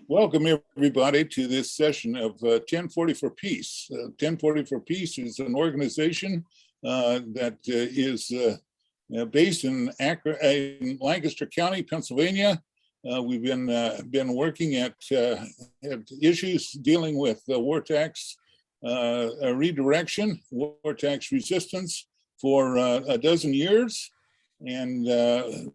Welcome everybody to this session of 1040 for Peace. 1040 for Peace is an organization that is based in Lancaster County, Pennsylvania. We've been working at issues dealing with war tax redirection, war tax resistance for a dozen years. And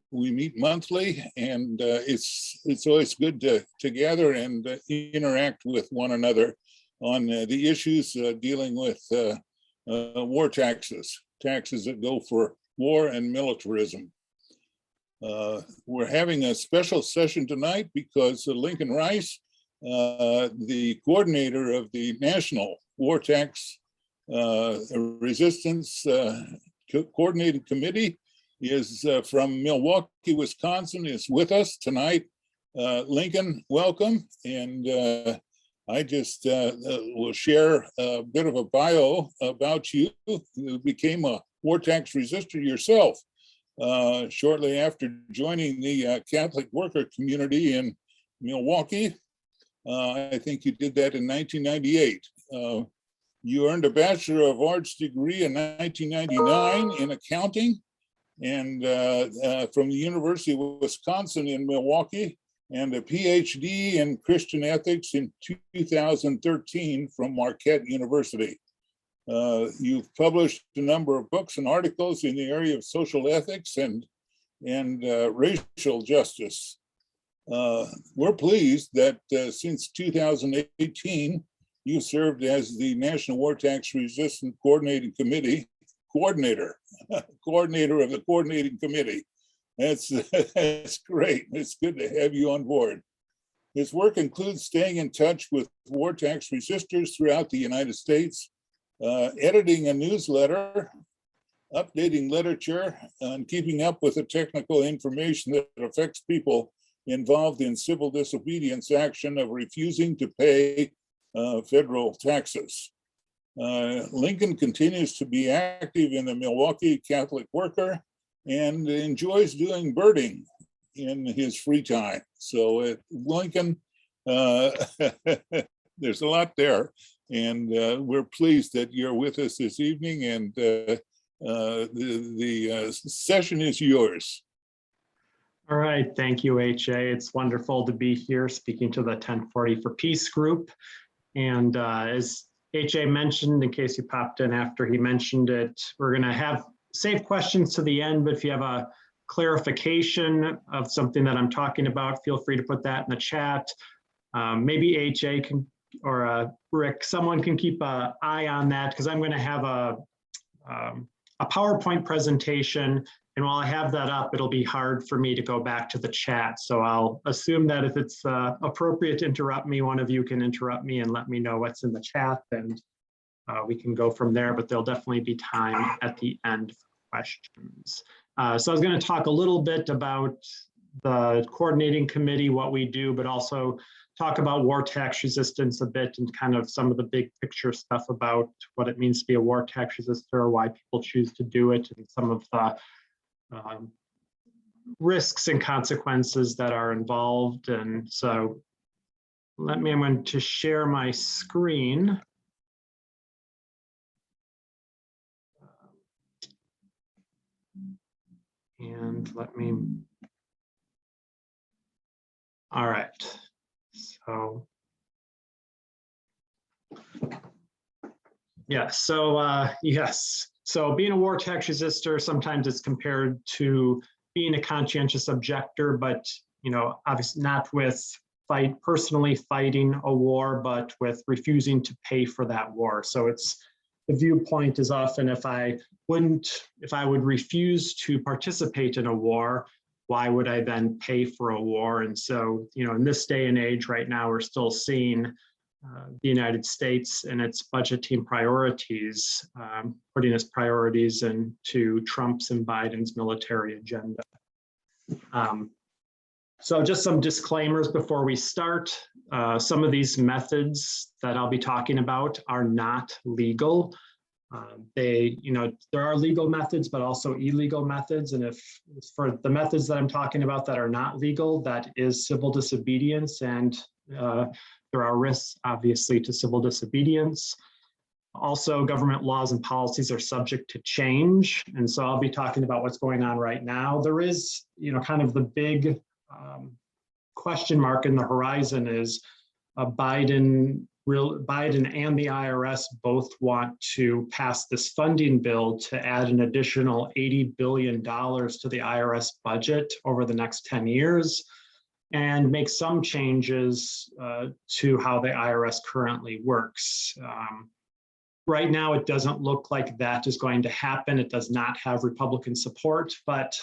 we meet monthly, and it's always good to gather and interact with one another on the issues dealing with war taxes that go for war and militarism. We're having a special session tonight because Lincoln Rice, the coordinator of the National War Tax Resistance Coordinating Committee, is from Milwaukee, Wisconsin, is with us tonight. Lincoln, welcome. And I just will share a bit of a bio about you. You became a war tax resistor yourself shortly after joining the Catholic worker community in Milwaukee. I think you did that in 1998. You earned a Bachelor of Arts degree in 1999 in accounting, and from the University of Wisconsin in Milwaukee, and a PhD in Christian ethics in 2013 from Marquette University. You've published a number of books and articles in the area of social ethics and racial justice. We're pleased that since 2018, you served as the National War Tax Resistance Coordinating Committee coordinator of the coordinating committee. That's great. It's good to have you on board. His work includes staying in touch with war tax resistors throughout the United States, editing a newsletter, updating literature, and keeping up with the technical information that affects people involved in civil disobedience action of refusing to pay federal taxes. Lincoln continues to be active in the Milwaukee Catholic Worker and enjoys doing birding in his free time. So Lincoln, there's a lot there, and we're pleased that you're with us this evening, and the session is yours. All right, thank you, HA. It's wonderful to be here speaking to the 1040 for Peace group. And as HA mentioned, in case you popped in after he mentioned it, we're going to save questions to the end, but if you have a clarification of something that I'm talking about, feel free to put that in the chat. Maybe HA can, or Rick, someone can keep an eye on that, because I'm going to have a PowerPoint presentation, and while I have that up, it'll be hard for me to go back to the chat. So I'll assume that if it's appropriate to interrupt me, one of you can interrupt me and let me know what's in the chat, and we can go from there, but there'll definitely be time at the end for questions. So I was going to talk a little bit about the coordinating committee, what we do, but also talk about war tax resistance a bit and kind of some of the big picture stuff about what it means to be a war tax resistor, why people choose to do it, and some of the risks and consequences that are involved. And so I'm going to share my screen. And all right, so yeah, yes. So being a war tax resistor, sometimes it's compared to being a conscientious objector, but obviously not with personally fighting a war, but with refusing to pay for that war. So the viewpoint is often if I would refuse to participate in a war, why would I then pay for a war? And so, in this day and age right now, we're still seeing the United States and its budgeting priorities, putting its priorities into Trump's and Biden's military agenda. So just some disclaimers before we start. Some of these methods that I'll be talking about are not legal. There are legal methods, but also illegal methods. And if for the methods that I'm talking about that are not legal, that is civil disobedience. And there are risks, obviously, to civil disobedience. Also, government laws and policies are subject to change. And so I'll be talking about what's going on right now. There is, kind of the big question mark in the horizon is Biden and the IRS both want to pass this funding bill to add an additional $80 billion to the IRS budget over the next 10 years and make some changes to how the IRS currently works. Right now, it doesn't look like that is going to happen. It does not have Republican support, but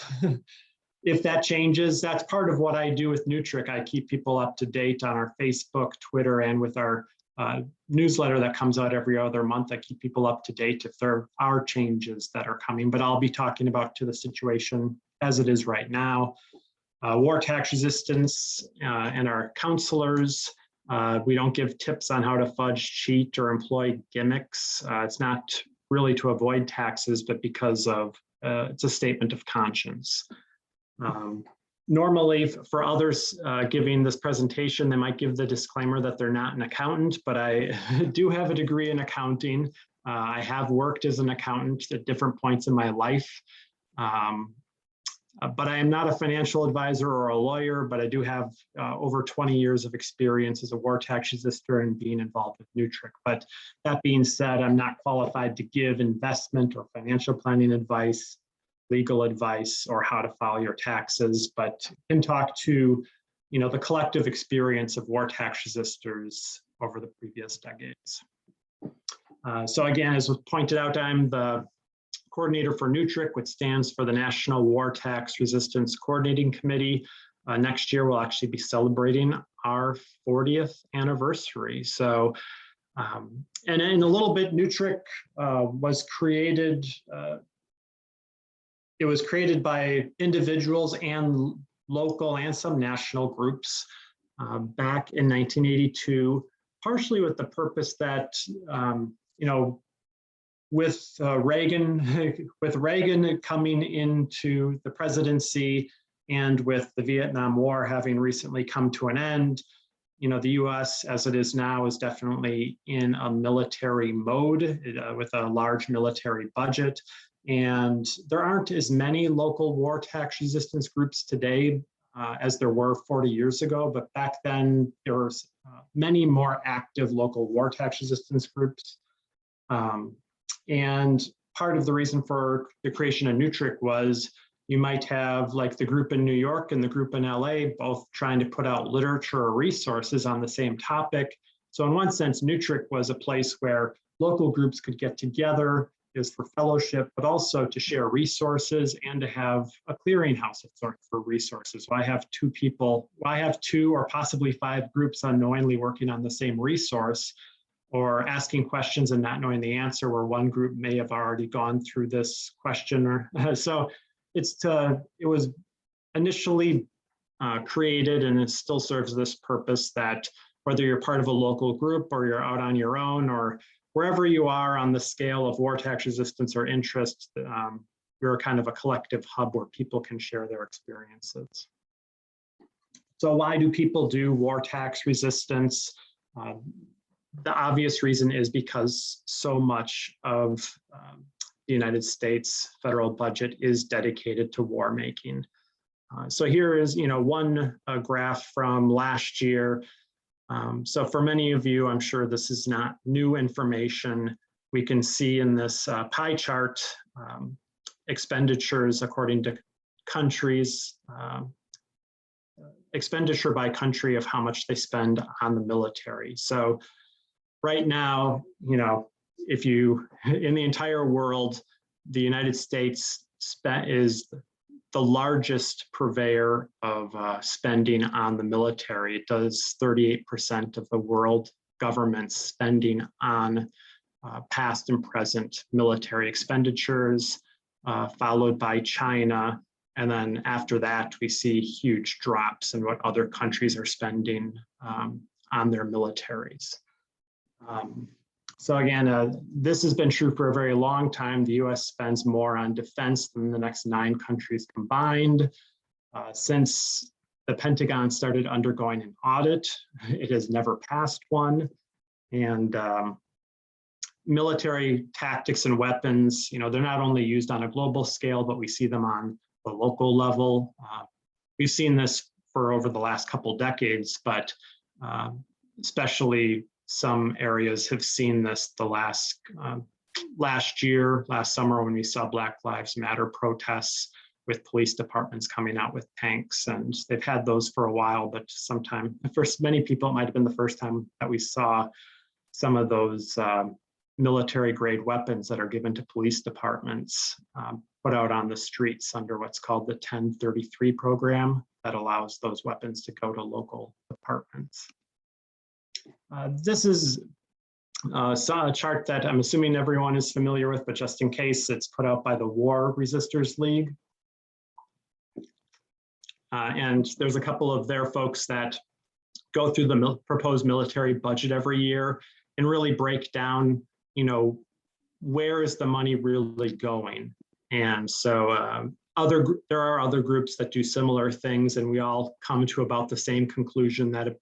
if that changes, that's part of what I do with NWTRC. I keep people up to date on our Facebook, Twitter, and with our newsletter that comes out every other month. I keep people up to date if there are changes that are coming, but I'll be talking about to the situation as it is right now. War tax resistance and our counselors. We don't give tips on how to fudge, cheat, or employ gimmicks. It's not really to avoid taxes, but because of it's a statement of conscience. Normally, for others giving this presentation, they might give the disclaimer that they're not an accountant, but I do have a degree in accounting. I have worked as an accountant at different points in my life. But I am not a financial advisor or a lawyer, but I do have over 20 years of experience as a war tax resistor and being involved with NWTRC. But that being said, I'm not qualified to give investment or financial planning advice, legal advice, or how to file your taxes, but can talk to the collective experience of war tax resistors over the previous decades. So again, as was pointed out, I'm the coordinator for NWTRC, which stands for the National War Tax Resistance Coordinating Committee. Next year, we'll actually be celebrating our 40th anniversary. So, and in a little bit, NWTRC was created. It was created by individuals and local and some national groups back in 1982, partially with the purpose that, with Reagan coming into the presidency and with the Vietnam War having recently come to an end, the U.S. as it is now is definitely in a military mode with a large military budget. And there aren't as many local war tax resistance groups today as there were 40 years ago, but back then there were many more active local war tax resistance groups. And part of the reason for the creation of NWTRC was you might have like the group in New York and the group in LA, both trying to put out literature or resources on the same topic. So in one sense, NWTRC was a place where local groups could get together, is for fellowship, but also to share resources and to have a clearinghouse of sorts for resources. So I have two or possibly 5 groups unknowingly working on the same resource, or asking questions and not knowing the answer, where one group may have already gone through this question. Or so it was initially created, and it still serves this purpose, that whether you're part of a local group or you're out on your own or wherever you are on the scale of war tax resistance or interest, you're kind of a collective hub where people can share their experiences. So why do people do war tax resistance? The obvious reason is because so much of the United States federal budget is dedicated to war making. So here is, one graph from last year. So for many of you, I'm sure this is not new information. We can see in this pie chart expenditures according to countries, expenditure by country of how much they spend on the military. So right now, if you, in the entire world, the United States is the largest purveyor of spending on the military. It does 38% of the world government spending on past and present military expenditures, followed by China. And then after that, we see huge drops in what other countries are spending on their militaries. So again, this has been true for a very long time. The US spends more on defense than the next 9 countries combined. Since the Pentagon started undergoing an audit, it has never passed one. And military tactics and weapons, they're not only used on a global scale, but we see them on the local level. We've seen this for over the last couple decades, but especially some areas have seen this the last summer when we saw Black Lives Matter protests with police departments coming out with tanks, and they've had those for a while, but for many people, it might have been the first time that we saw some of those military grade weapons that are given to police departments put out on the streets under what's called the 1033 program that allows those weapons to go to local departments. This is a chart that I'm assuming everyone is familiar with, but just in case, it's put out by the War Resisters League. And there's a couple of their folks that go through the proposed military budget every year and really break down, where is the money really going? And so there are other groups that do similar things, and we all come to about the same conclusion that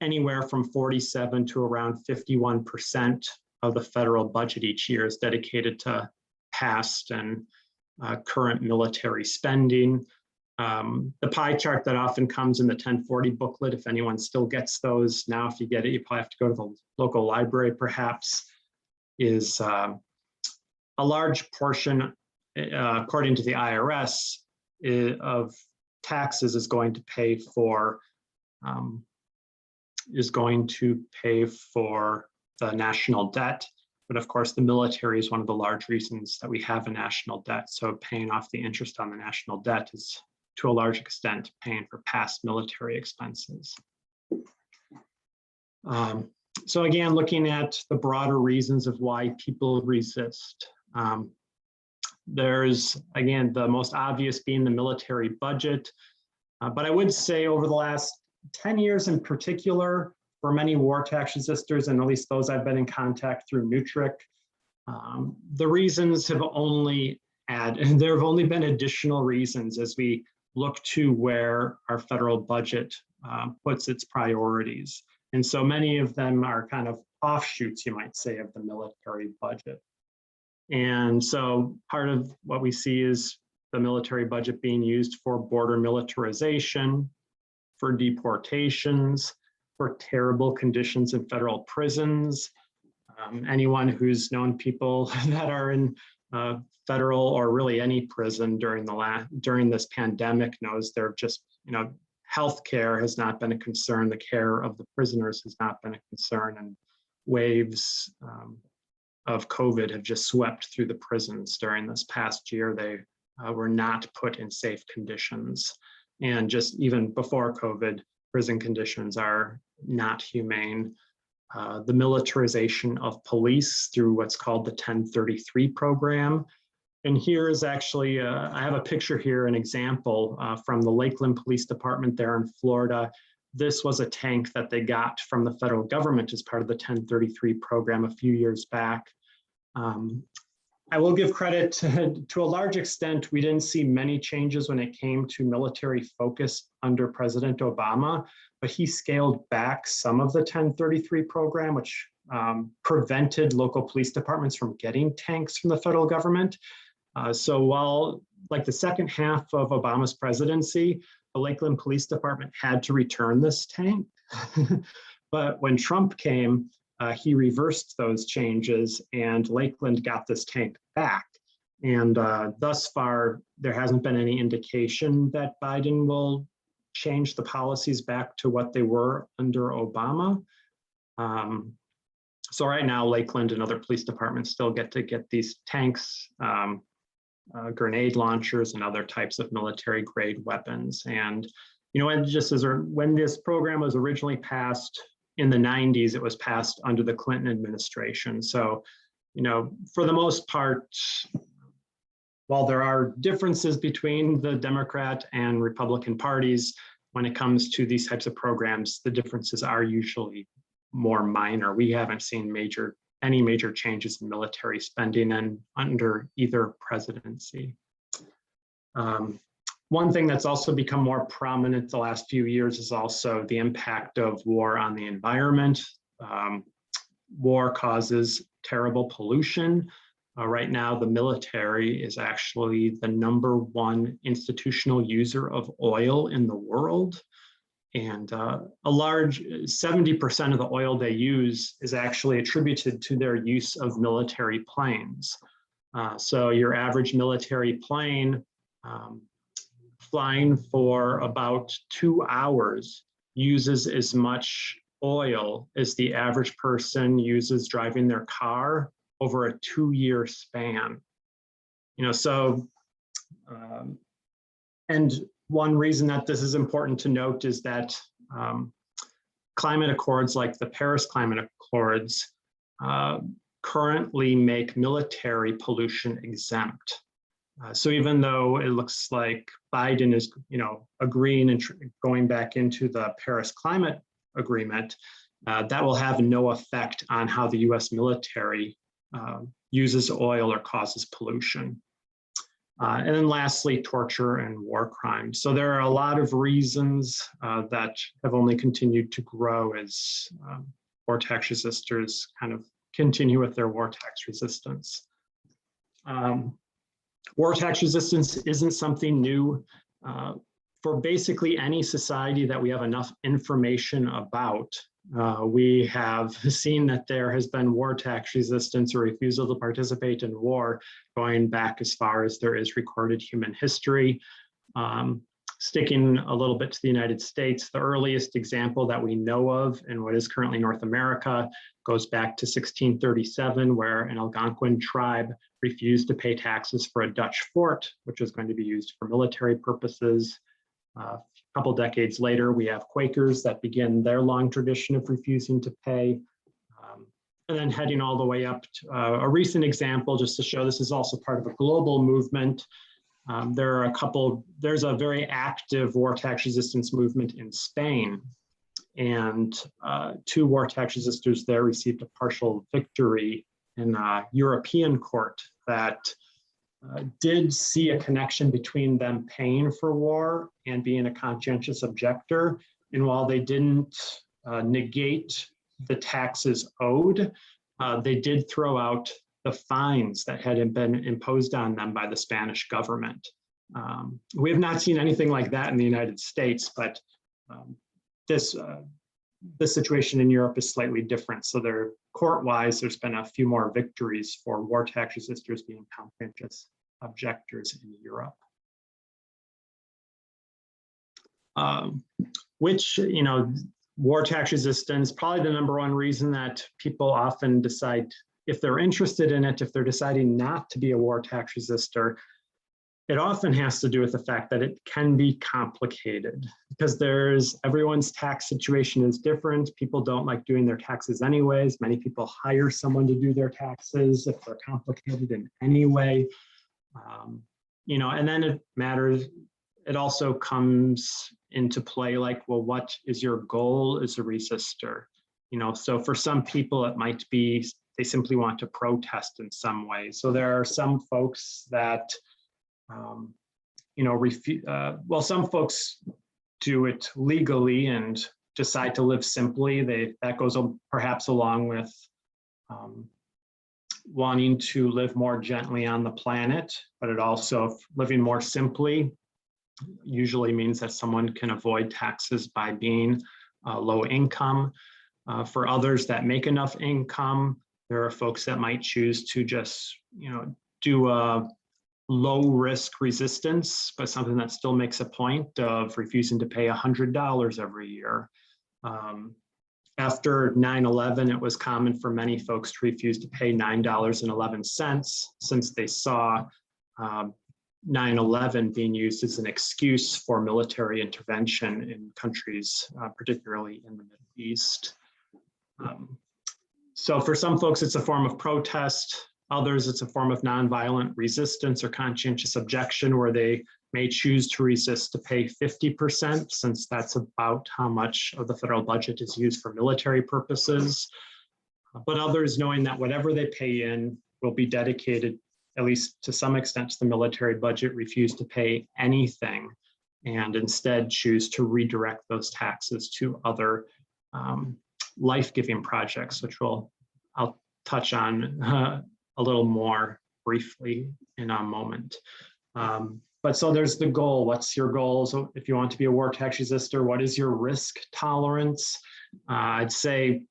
anywhere from 47 to around 51% of the federal budget each year is dedicated to past and current military spending. The pie chart that often comes in the 1040 booklet, if anyone still gets those now, if you get it, you probably have to go to the local library perhaps, is a large portion, according to the IRS, of taxes is going to pay for the national debt. But of course, the military is one of the large reasons that we have a national debt. So paying off the interest on the national debt is, to a large extent, paying for past military expenses. So again, looking at the broader reasons of why people resist. There's, again, the most obvious being the military budget. But I would say over the last 10 years in particular, for many war tax resistors, and at least those I've been in contact through NWTRC, the reasons have only there have only been additional reasons as we look to where our federal budget puts its priorities. And so many of them are kind of offshoots, you might say, of the military budget. And so part of what we see is the military budget being used for border militarization, for deportations, for terrible conditions in federal prisons. Anyone who's known people that are in federal or really any prison during this pandemic knows they're just, healthcare has not been a concern. The care of the prisoners has not been a concern, and waves of COVID have just swept through the prisons during this past year. They were not put in safe conditions. And just even before COVID, prison conditions are not humane. The militarization of police through what's called the 1033 program. And here is actually, I have a picture here, an example from the Lakeland Police Department there in Florida. This was a tank that they got from the federal government as part of the 1033 program a few years back. I will give credit to a large extent. We didn't see many changes when it came to military focus under President Obama, but he scaled back some of the 1033 program, which prevented local police departments from getting tanks from the federal government. So while, like the second half of Obama's presidency, the Lakeland Police Department had to return this tank. But when Trump came, he reversed those changes and Lakeland got this tank back. And thus far, there hasn't been any indication that Biden will change the policies back to what they were under Obama. So right now, Lakeland and other police departments still get to get these tanks, grenade launchers, and other types of military grade weapons. And, and just as when this program was originally passed, in the 90s, it was passed under the Clinton administration. So, for the most part, while there are differences between the Democrat and Republican parties, when it comes to these types of programs, the differences are usually more minor. We haven't seen any major changes in military spending and under either presidency. One thing that's also become more prominent the last few years is also the impact of war on the environment. War causes terrible pollution. Right now, the military is actually the #1 institutional user of oil in the world. And a large 70% of the oil they use is actually attributed to their use of military planes. So your average military plane flying for about 2 hours uses as much oil as the average person uses driving their car over a 2-year span. And one reason that this is important to note is that climate accords like the Paris Climate Accords currently make military pollution exempt. So even though it looks like Biden is, agreeing and going back into the Paris Climate Agreement, that will have no effect on how the U.S. military uses oil or causes pollution. And then lastly, torture and war crimes. So there are a lot of reasons that have only continued to grow as war tax resistors kind of continue with their war tax resistance. War tax resistance isn't something new. For basically any society that we have enough information about, we have seen that there has been war tax resistance or refusal to participate in war going back as far as there is recorded human history. Sticking a little bit to the United States, the earliest example that we know of in what is currently North America goes back to 1637, where an Algonquin tribe refused to pay taxes for a Dutch fort, which was going to be used for military purposes. A couple decades later, we have Quakers that begin their long tradition of refusing to pay. And then heading all the way up to a recent example, just to show this is also part of a global movement. There's a very active war tax resistance movement in Spain, and 2 war tax resistors there received a partial victory in a European court that did see a connection between them paying for war and being a conscientious objector. And while they didn't negate the taxes owed, they did throw out the fines that had been imposed on them by the Spanish government. We have not seen anything like that in the United States, but this situation in Europe is slightly different. So court-wise, there's been a few more victories for war tax resistors being conscientious objectors in Europe. War tax resistance, probably the #1 reason that people often decide if they're interested in it, if they're deciding not to be a war tax resistor, it often has to do with the fact that it can be complicated because everyone's tax situation is different. People don't like doing their taxes anyways. Many people hire someone to do their taxes if they're complicated in any way. And then it also comes into play like, well, what is your goal as a resistor? So for some people, it might be they simply want to protest in some way. So there are some folks that, some folks do it legally and decide to live simply. That goes perhaps along with wanting to live more gently on the planet, but it also, living more simply usually means that someone can avoid taxes by being low income. For others that make enough income, there are folks that might choose to just, do a low risk resistance, but something that still makes a point of refusing to pay $100 every year. After 9/11, it was common for many folks to refuse to pay $9.11 since they saw 9/11 being used as an excuse for military intervention in countries, particularly in the Middle East. So for some folks, it's a form of protest. Others, it's a form of nonviolent resistance or conscientious objection where they may choose to resist to pay 50%, since that's about how much of the federal budget is used for military purposes. but others knowing that whatever they pay in will be dedicated, at least to some extent, to the military budget, refuse to pay anything, and instead choose to redirect those taxes to other life-giving projects, which I'll touch on a little more briefly in a moment. But so there's the goal. What's your goal? So if you want to be a war tax resister, what is your risk tolerance? I'd say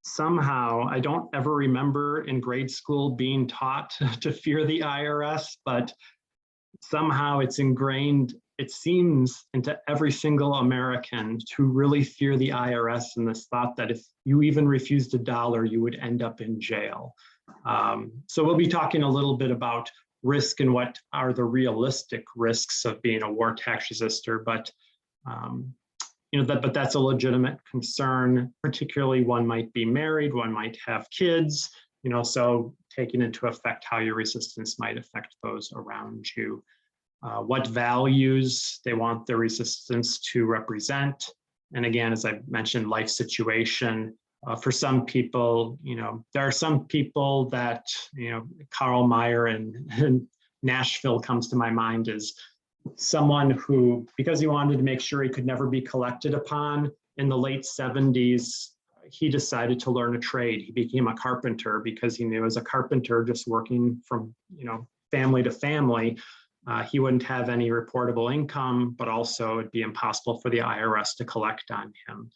somehow, I don't ever remember in grade school being taught to fear the IRS, but somehow it's ingrained, it seems, into every single American to really fear the IRS, and this thought that if you even refused $1, you would end up in jail. So we'll be talking a little bit about risk and what are the realistic risks of being a war tax resister, but but that's a legitimate concern. Particularly, one might be married, one might have kids, so taking into effect how your resistance might affect those around you. What values they want their resistance to represent. And again, as I mentioned, life situation. For some people, there are some people that, Karl Meyer and Nashville comes to my mind as someone who, because he wanted to make sure he could never be collected upon, in the late 70s, he decided to learn a trade. He became a carpenter because he knew as a carpenter, just working from, family to family, he wouldn't have any reportable income, but also it'd be impossible for the IRS to collect on him.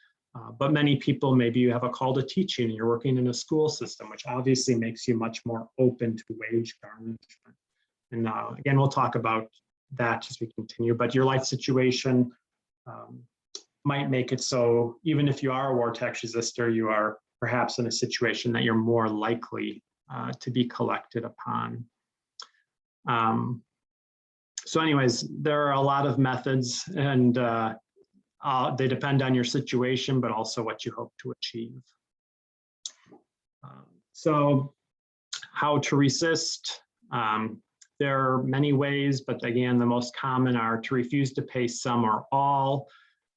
But many people, maybe you have a call to teaching and you're working in a school system, which obviously makes you much more open to wage garnishment. And again, we'll talk about that as we continue, but your life situation might make it so even if you are a war tax resister, you are perhaps in a situation that you're more likely to be collected upon. So anyways, there are a lot of methods, and they depend on your situation, but also what you hope to achieve. So how to resist? There are many ways, but again, the most common are to refuse to pay some or all.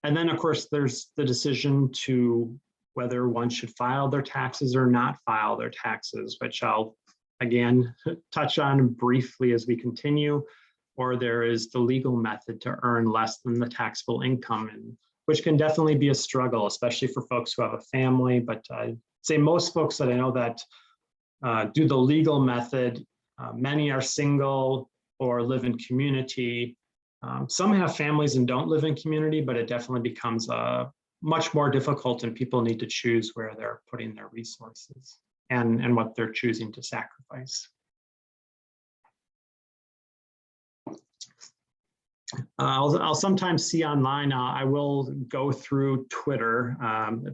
And then of course, there's the decision to whether one should file their taxes or not file their taxes, which I'll again touch on briefly as we continue. Or there is the legal method to earn less than the taxable income, and which can definitely be a struggle, especially for folks who have a family. But I'd say most folks that I know that do the legal method, many are single or live in community. Some have families and don't live in community, but it definitely becomes much more difficult, and people need to choose where they're putting their resources and what they're choosing to sacrifice. I'll sometimes see online, I will go through Twitter,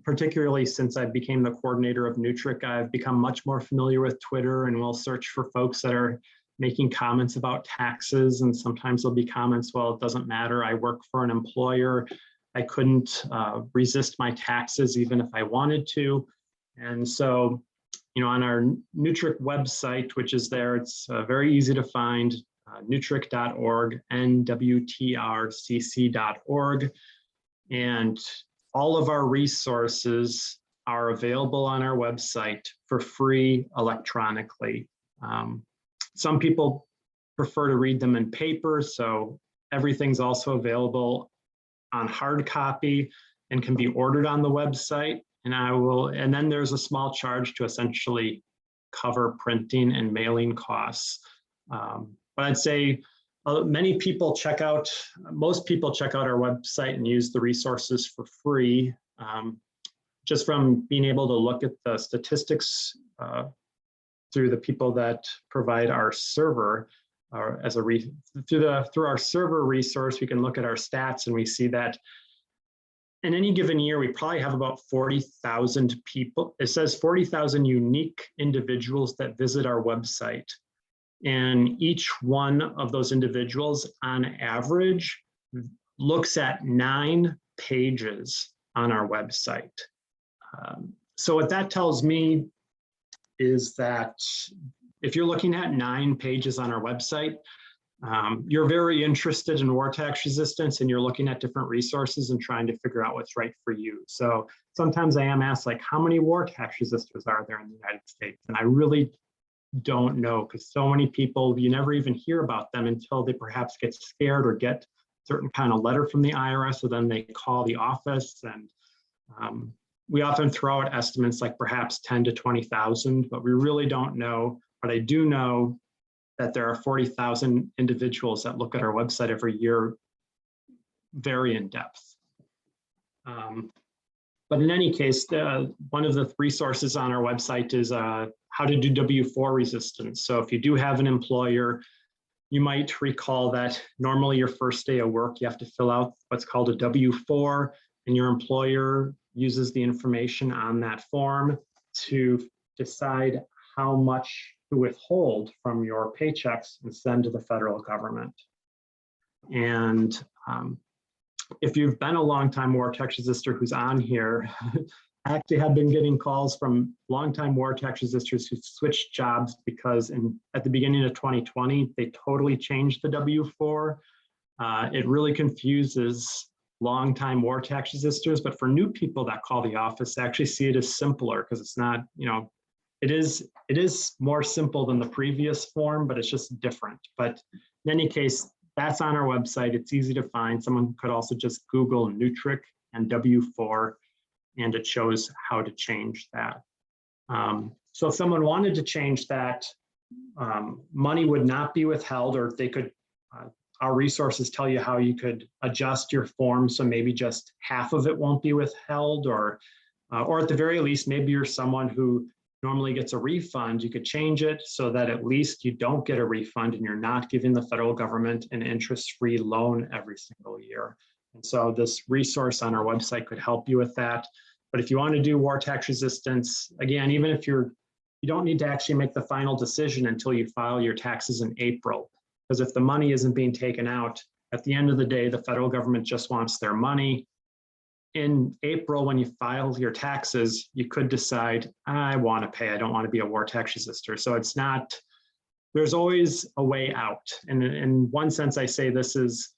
particularly since I became the coordinator of NWTRC. I've become much more familiar with Twitter, and will search for folks that are making comments about taxes. And sometimes there'll be comments, well, it doesn't matter, I work for an employer, I couldn't resist my taxes even if I wanted to. And so, on our NWTRC website, which is there, it's very easy to find. NWTRC.org, NWTRCC.org, and all of our resources are available on our website for free electronically. Some people prefer to read them in paper, so everything's also available on hard copy and can be ordered on the website. And then there's a small charge to essentially cover printing and mailing costs. But I'd say most people check out our website and use the resources for free, just from being able to look at the statistics through the people that provide our server. Through our server resource, we can look at our stats, and we see that in any given year, we probably have about 40,000 people. It says 40,000 unique individuals that visit our website. And each one of those individuals, on average, looks at 9 pages on our website. So what that tells me is that if you're looking at 9 pages on our website, You're very interested in war tax resistance and you're looking at different resources and trying to figure out what's right for you. So sometimes I am asked, like, how many war tax resistors are there in the United States? And I really don't know, because so many people, you never even hear about them until they perhaps get scared or get certain kind of letter from the IRS, so then they call the office. And we often throw out estimates like perhaps 10 to 20,000, but we really don't know. But I do know that there are 40,000 individuals that look at our website every year very in depth. But in any case, one of the resources on our website is how to do W-4 resistance. So if you do have an employer, you might recall that normally your first day of work, you have to fill out what's called a W-4, and your employer uses the information on that form to decide how much to withhold from your paychecks and send to the federal government. And if you've been a longtime war tax resistor who's on here, I actually have been getting calls from longtime war tax resistors who switched jobs because at the beginning of 2020, they totally changed the W-4. It really confuses longtime war tax resistors, but for new people that call the office, they actually see it as simpler because it's not, it is more simple than the previous form, but it's just different. But in any case, that's on our website. It's easy to find. Someone could also just Google Nutric and W-4, and it shows how to change that. So if someone wanted to change that, money would not be withheld, or they could, our resources tell you how you could adjust your form. So maybe just half of it won't be withheld, or at the very least, maybe you're someone who normally gets a refund. You could change it so that at least you don't get a refund and you're not giving the federal government an interest-free loan every single year. And so this resource on our website could help you with that. But if you want to do war tax resistance, again, even if you don't need to actually make the final decision until you file your taxes in April, because if the money isn't being taken out, at the end of the day, the federal government just wants their money. In April, when you file your taxes, you could decide, I want to pay, I don't want to be a war tax resistor. So it's not, there's always a way out. And in one sense, I say this is,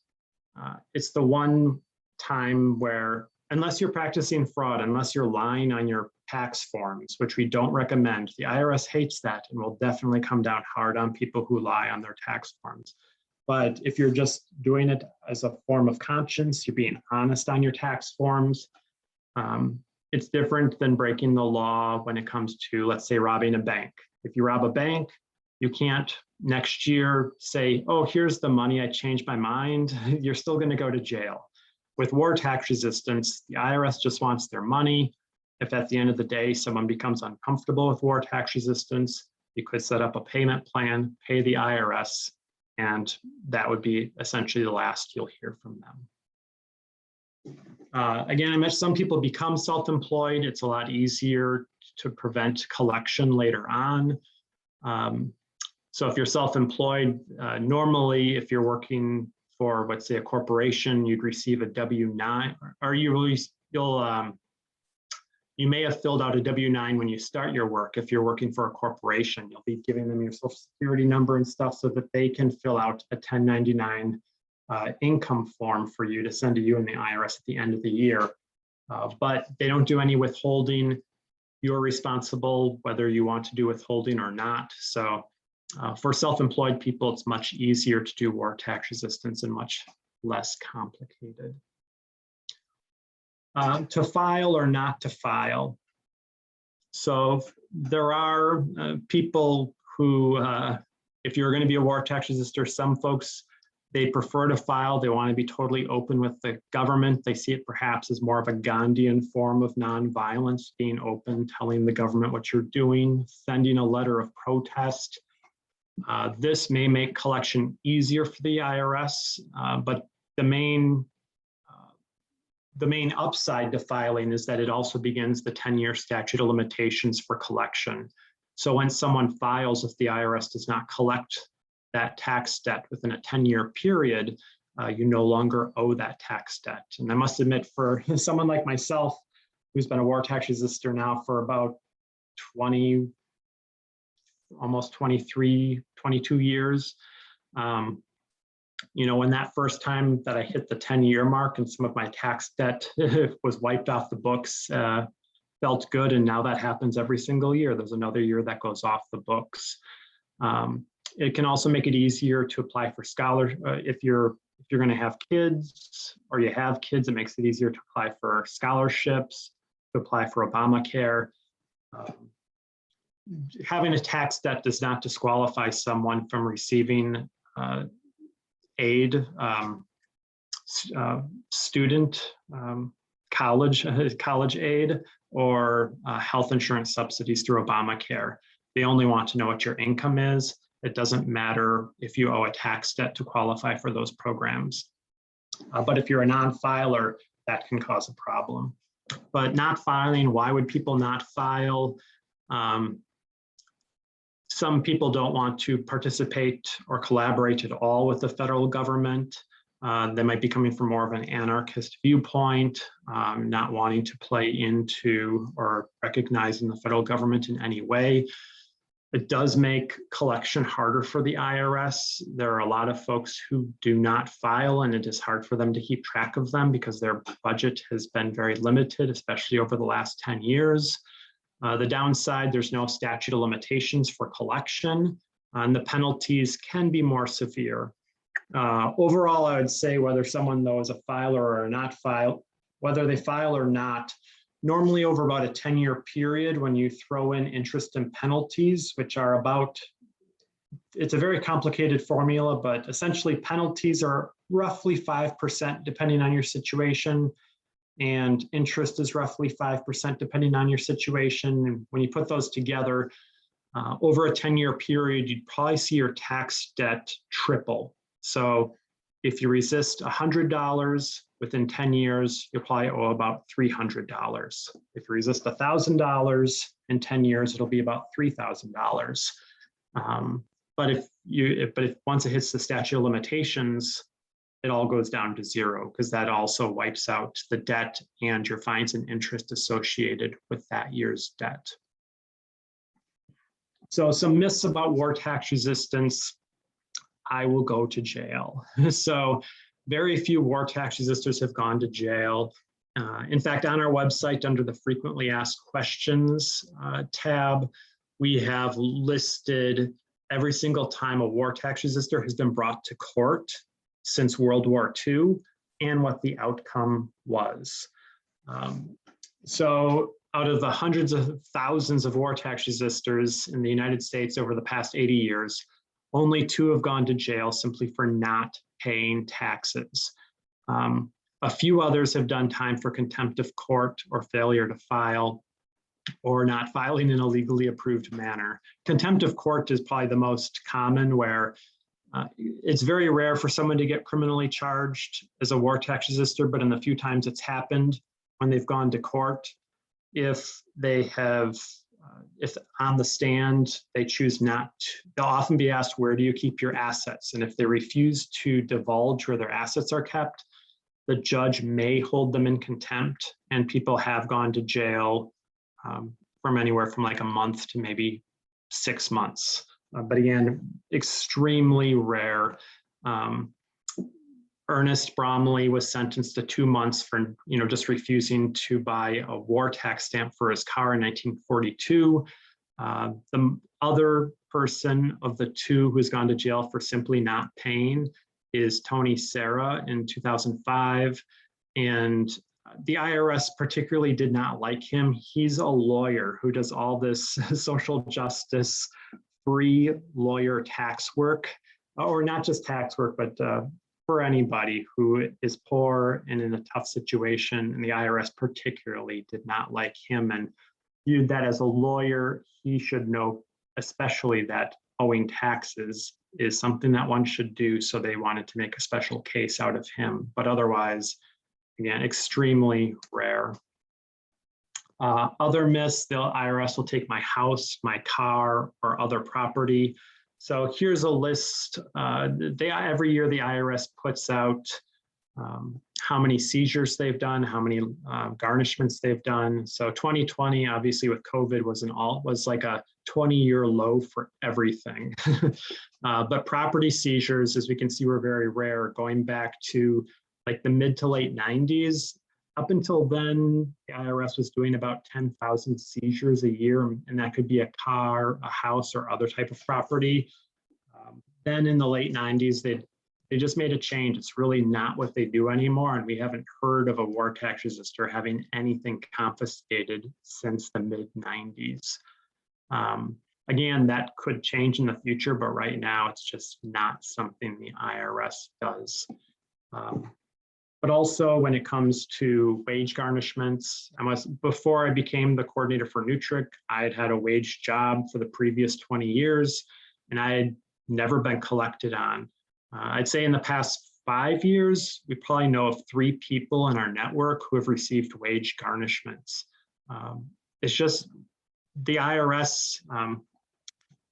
it's the one time where, unless you're practicing fraud, unless you're lying on your tax forms, which we don't recommend, the IRS hates that and will definitely come down hard on people who lie on their tax forms. But if you're just doing it as a form of conscience, you're being honest on your tax forms, it's different than breaking the law when it comes to, let's say, robbing a bank. If you rob a bank, you can't next year say, oh, here's the money, I changed my mind. You're still going to go to jail. With war tax resistance, the IRS just wants their money. If at the end of the day, someone becomes uncomfortable with war tax resistance, you could set up a payment plan, pay the IRS, and that would be essentially the last you'll hear from them. Again, I mentioned some people become self-employed. It's a lot easier to prevent collection later on. So if you're self-employed, normally if you're working for, let's say, a corporation, you'd receive a W-9, or you may have filled out a W-9 when you start your work. If you're working for a corporation, you'll be giving them your social security number and stuff so that they can fill out a 1099 income form for you to send to you and the IRS at the end of the year. But they don't do any withholding. You're responsible whether you want to do withholding or not. So for self-employed people, it's much easier to do war tax resistance and much less complicated. To file or not to file. So there are people who, if you're going to be a war tax resistor, some folks, they prefer to file. They want to be totally open with the government. They see it perhaps as more of a Gandhian form of nonviolence, being open, telling the government what you're doing, sending a letter of protest. This may make collection easier for the IRS, but the main upside to filing is that it also begins the 10-year statute of limitations for collection. So when someone files, if the IRS does not collect that tax debt within a 10-year period, you no longer owe that tax debt. And I must admit, for someone like myself, who's been a war tax resistor now for about 20, almost 23, 22 years, When that first time that I hit the 10-year mark and some of my tax debt was wiped off the books, felt good. And now that happens every single year. There's another year that goes off the books. It can also make it easier to apply for scholarship. If you're going to have kids or you have kids, it makes it easier to apply for scholarships, to apply for Obamacare. Having a tax debt does not disqualify someone from receiving aid, student college aid, or health insurance subsidies through Obamacare. They only want to know what your income is. It doesn't matter if you owe a tax debt to qualify for those programs. But if you're a non-filer, that can cause a problem. But not filing, why would people not file? Some people don't want to participate or collaborate at all with the federal government. They might be coming from more of an anarchist viewpoint, not wanting to play into or recognizing the federal government in any way. It does make collection harder for the IRS. There are a lot of folks who do not file, and it is hard for them to keep track of them because their budget has been very limited, especially over the last 10 years. The downside, there's no statute of limitations for collection, and the penalties can be more severe. Overall, I would say whether someone though is a filer or not file, whether they file or not, normally over about a 10-year period, when you throw in interest and penalties, which are about, it's a very complicated formula, but essentially penalties are roughly 5% depending on your situation, and interest is roughly 5% depending on your situation. And when you put those together, over a 10-year period, you'd probably see your tax debt triple. So if you resist $100 within 10 years, you'll probably owe about $300. If you resist $1,000 in 10 years, it'll be about $3,000. But if once it hits the statute of limitations, it all goes down to zero, because that also wipes out the debt and your fines and interest associated with that year's debt. So some myths about war tax resistance: I will go to jail. So very few war tax resistors have gone to jail. In fact, on our website, under the frequently asked questions tab, we have listed every single time a war tax resistor has been brought to court since World War II and what the outcome was. So out of the hundreds of thousands of war tax resistors in the United States over the past 80 years, only 2 have gone to jail simply for not paying taxes. A few others have done time for contempt of court or failure to file, or not filing in a legally approved manner. Contempt of court is probably the most common, where it's very rare for someone to get criminally charged as a war tax resistor, but in the few times it's happened when they've gone to court, if they have, if on the stand they choose not to, they'll often be asked, where do you keep your assets? And if they refuse to divulge where their assets are kept, the judge may hold them in contempt, and people have gone to jail from anywhere from like a month to maybe 6 months. But again, extremely rare. Ernest Bromley was sentenced to 2 months for just refusing to buy a war tax stamp for his car in 1942. The other person of the 2 who's gone to jail for simply not paying is Tony Serra in 2005. And the IRS particularly did not like him. He's a lawyer who does all this social justice free lawyer tax work, or not just tax work, but for anybody who is poor and in a tough situation. And the IRS particularly did not like him and viewed that as a lawyer, he should know, especially that owing taxes is something that one should do. So they wanted to make a special case out of him. But otherwise, again, extremely rare. Other myths: the IRS will take my house, my car, or other property. So here's a list. Every year the IRS puts out how many seizures they've done, how many garnishments they've done. So 2020, obviously with COVID, was like a 20-year low for everything. But property seizures, as we can see, were very rare, going back to like the mid to late 90s. Up until then, the IRS was doing about 10,000 seizures a year, and that could be a car, a house, or other type of property. Then in the late 90s, they just made a change. It's really not what they do anymore, and we haven't heard of a war tax resistor having anything confiscated since the mid 90s. Again, that could change in the future, but right now it's just not something the IRS does. But also when it comes to wage garnishments, before I became the coordinator for NWTRCC, I had had a wage job for the previous 20 years, and I had never been collected on. I'd say in the past 5 years, we probably know of 3 people in our network who have received wage garnishments. It's just the IRS,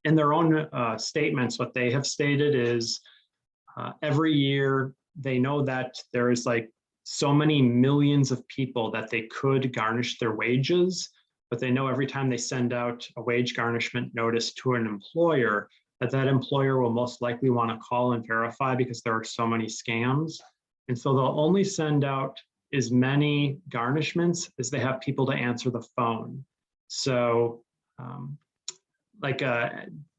in their own statements, what they have stated is every year they know that there is like so many millions of people that they could garnish their wages, but they know every time they send out a wage garnishment notice to an employer, that employer will most likely want to call and verify because there are so many scams. And so they'll only send out as many garnishments as they have people to answer the phone. So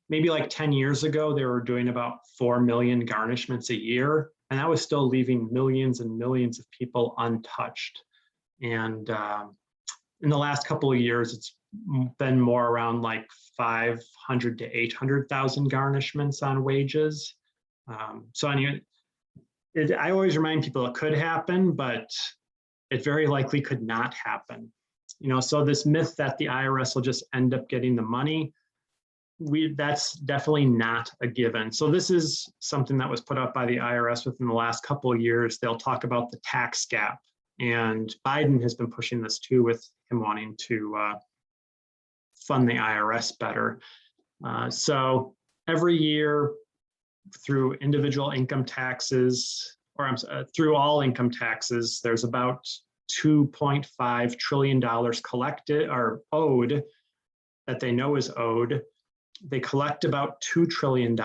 maybe like 10 years ago, they were doing about 4 million garnishments a year, and that was still leaving millions and millions of people untouched. And in the last couple of years, it's been more around like 500 to 800,000 garnishments on wages. So anyway, I always remind people it could happen, but it very likely could not happen. So this myth that the IRS will just end up getting the money, that's definitely not a given. So this is something that was put up by the IRS within the last couple of years. They'll talk about the tax gap, and Biden has been pushing this too, with him wanting to fund the IRS better. So every year through individual income taxes, or through all income taxes, there's about $2.5 trillion collected or owed that they know is owed. They collect about $2 trillion,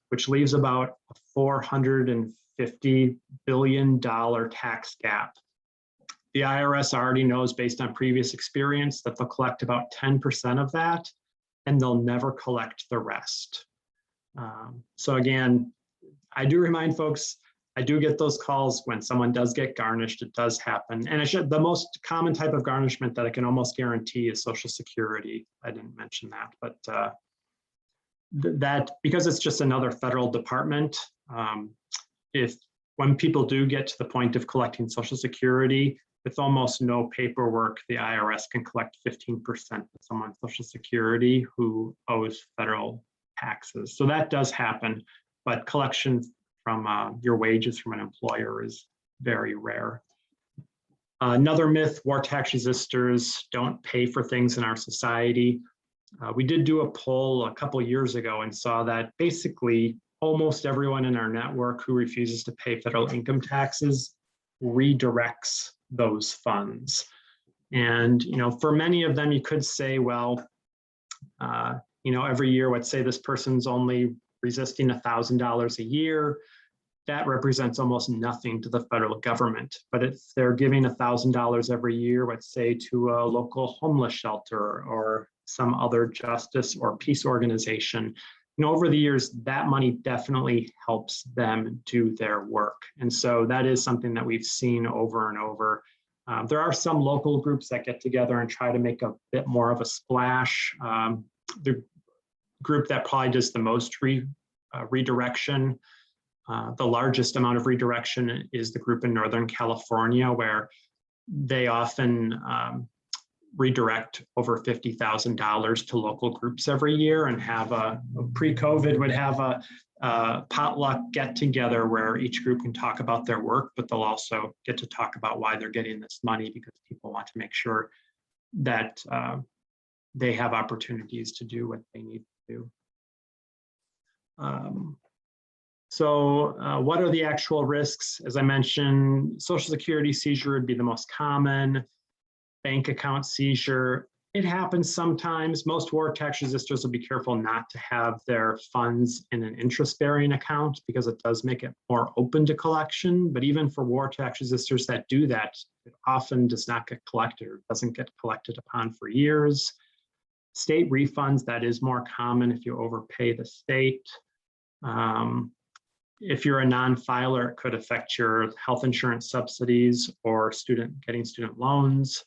which leaves about a $450 billion tax gap. The IRS already knows, based on previous experience, that they'll collect about 10% of that, and they'll never collect the rest. So again, I do remind folks, I do get those calls when someone does get garnished. It does happen. And the most common type of garnishment that I can almost guarantee is Social Security. I didn't mention that, but that, because it's just another federal department, when people do get to the point of collecting Social Security, with almost no paperwork, the IRS can collect 15% of someone's Social Security who owes federal taxes. So that does happen, but collection from your wages from an employer is very rare. Another myth, war tax resistors don't pay for things in our society. We did do a poll a couple years ago and saw that basically almost everyone in our network who refuses to pay federal income taxes redirects those funds. And for many of them, you could say, well, every year, let's say this person's only resisting $1,000 a year. That represents almost nothing to the federal government. But if they're giving $1,000 every year, let's say to a local homeless shelter or some other justice or peace organization, over the years, that money definitely helps them do their work. And so that is something that we've seen over and over. There are some local groups that get together and try to make a bit more of a splash. The group that probably does the most redirection, the largest amount of redirection, is the group in Northern California, where they often redirect over $50,000 to local groups every year, and have pre-COVID would have a potluck get together where each group can talk about their work, but they'll also get to talk about why they're getting this money, because people want to make sure that they have opportunities to do what they need to do. So what are the actual risks? As I mentioned, Social Security seizure would be the most common. Bank account seizure, It happens sometimes. Most war tax resistors will be careful not to have their funds in an interest-bearing account because it does make it more open to collection. But even for war tax resistors that do that, it often does not get collected or doesn't get collected upon for years. State refunds, that is more common if you overpay the state. If you're a non-filer, it could affect your health insurance subsidies or getting student loans.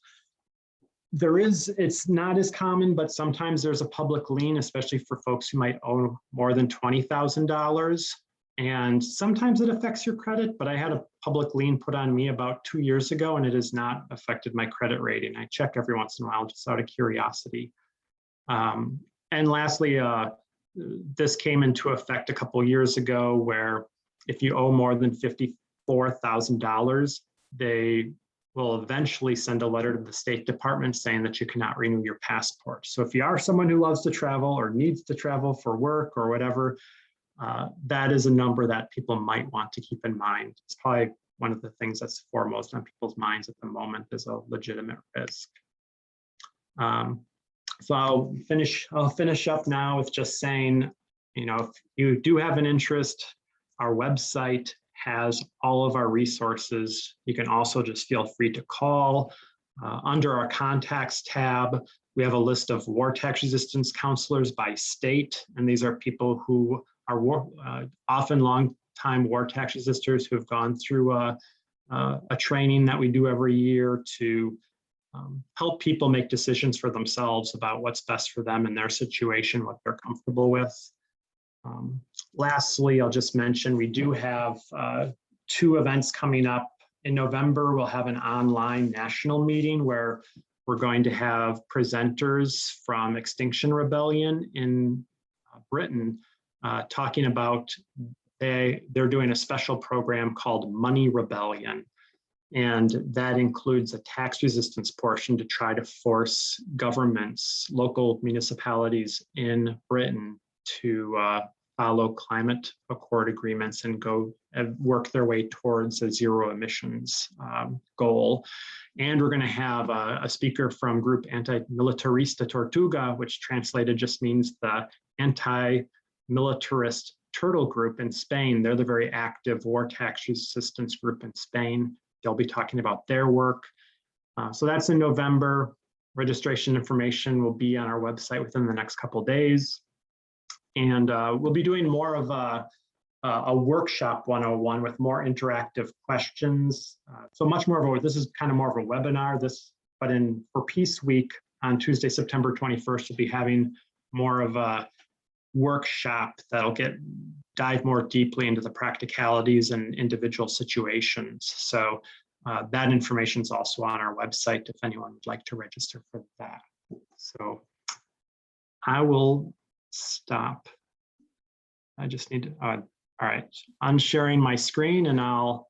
It's not as common, but sometimes there's a public lien, especially for folks who might owe more than $20,000. And sometimes it affects your credit, but I had a public lien put on me about 2 years ago, and it has not affected my credit rating. I check every once in a while just out of curiosity. And lastly, this came into effect a couple years ago where if you owe more than $54,000, they will eventually send a letter to the State Department saying that you cannot renew your passport. So if you are someone who loves to travel or needs to travel for work or whatever, that is a number that people might want to keep in mind. It's probably one of the things that's foremost on people's minds at the moment is a legitimate risk. So I'll finish up now with just saying, if you do have an interest, our website has all of our resources. You can also just feel free to call. Under our contacts tab, we have a list of war tax resistance counselors by state, and these are people who are often long-time war tax resistors who have gone through a training that we do every year to help people make decisions for themselves about what's best for them in their situation, what they're comfortable with. Lastly, I'll just mention we do have 2 events coming up. In November, we'll have an online national meeting where we're going to have presenters from Extinction Rebellion in Britain talking about they're doing a special program called Money Rebellion. And that includes a tax resistance portion to try to force governments, local municipalities in Britain to follow climate accord agreements and go work their way towards a zero emissions goal. And we're going to have a speaker from group Anti-Militarista Tortuga, which translated just means the anti-militarist turtle group in Spain. They're the very active war tax resistance group in Spain. They'll be talking about their work. So that's in November. Registration information will be on our website within the next couple of days. And we'll be doing more of a workshop 101 with more interactive questions. So much more of this is kind of more of a webinar. But for Peace Week on Tuesday, September 21st, we'll be having more of a workshop that'll dive more deeply into the practicalities and individual situations. So that information is also on our website if anyone would like to register for that. So I will stop. I just need to, all right, unsharing my screen and I'll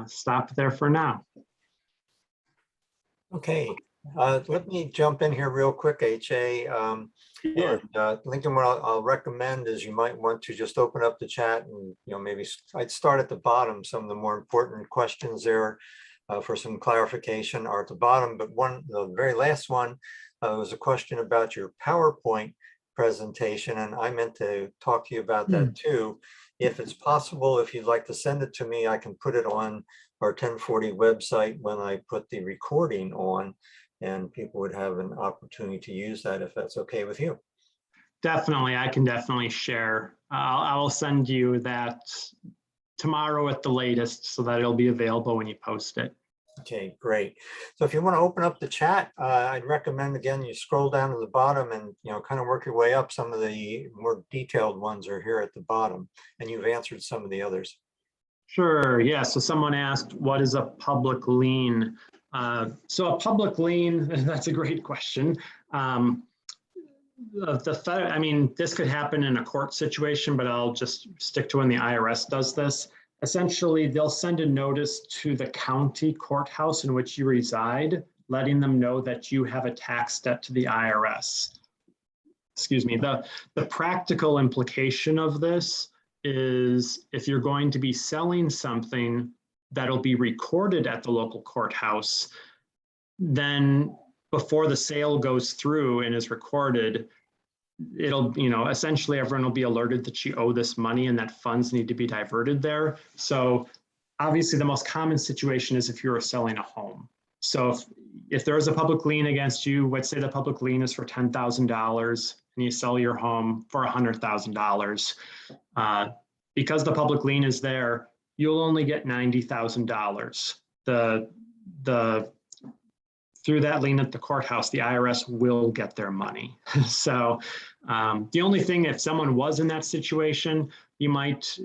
stop there for now. Okay, let me jump in here real quick, HA. Sure. And Lincoln, what I'll recommend is you might want to just open up the chat and, maybe I'd start at the bottom. Some of the more important questions there for some clarification are at the bottom, but the very last one was a question about your PowerPoint presentation, and I meant to talk to you about that too. If it's possible, if you'd like to send it to me, I can put it on our 1040 website when I put the recording on, and people would have an opportunity to use that if that's okay with you. Definitely, I can definitely share. I will send you that tomorrow at the latest so that it'll be available when you post it. Okay, great. So if you want to open up the chat, I'd recommend, again, you scroll down to the bottom and, kind of work your way up. Some of the more detailed ones are here at the bottom, and you've answered some of the others. Sure, yeah. So someone asked, what is a public lien? So a public lien, that's a great question. This could happen in a court situation, but I'll just stick to when the IRS does this. Essentially, they'll send a notice to the county courthouse in which you reside, letting them know that you have a tax debt to the IRS. Excuse me. The practical implication of this is if you're going to be selling something that'll be recorded at the local courthouse, then before the sale goes through and is recorded, it'll, essentially everyone will be alerted that you owe this money and that funds need to be diverted there. So obviously the most common situation is if you're selling a home. So if there is a public lien against you, let's say the public lien is for $10,000 and you sell your home for $100,000, because the public lien is there, you'll only get $90,000. Through that lien at the courthouse, the IRS will get their money. So the only thing, if someone was in that situation, you might,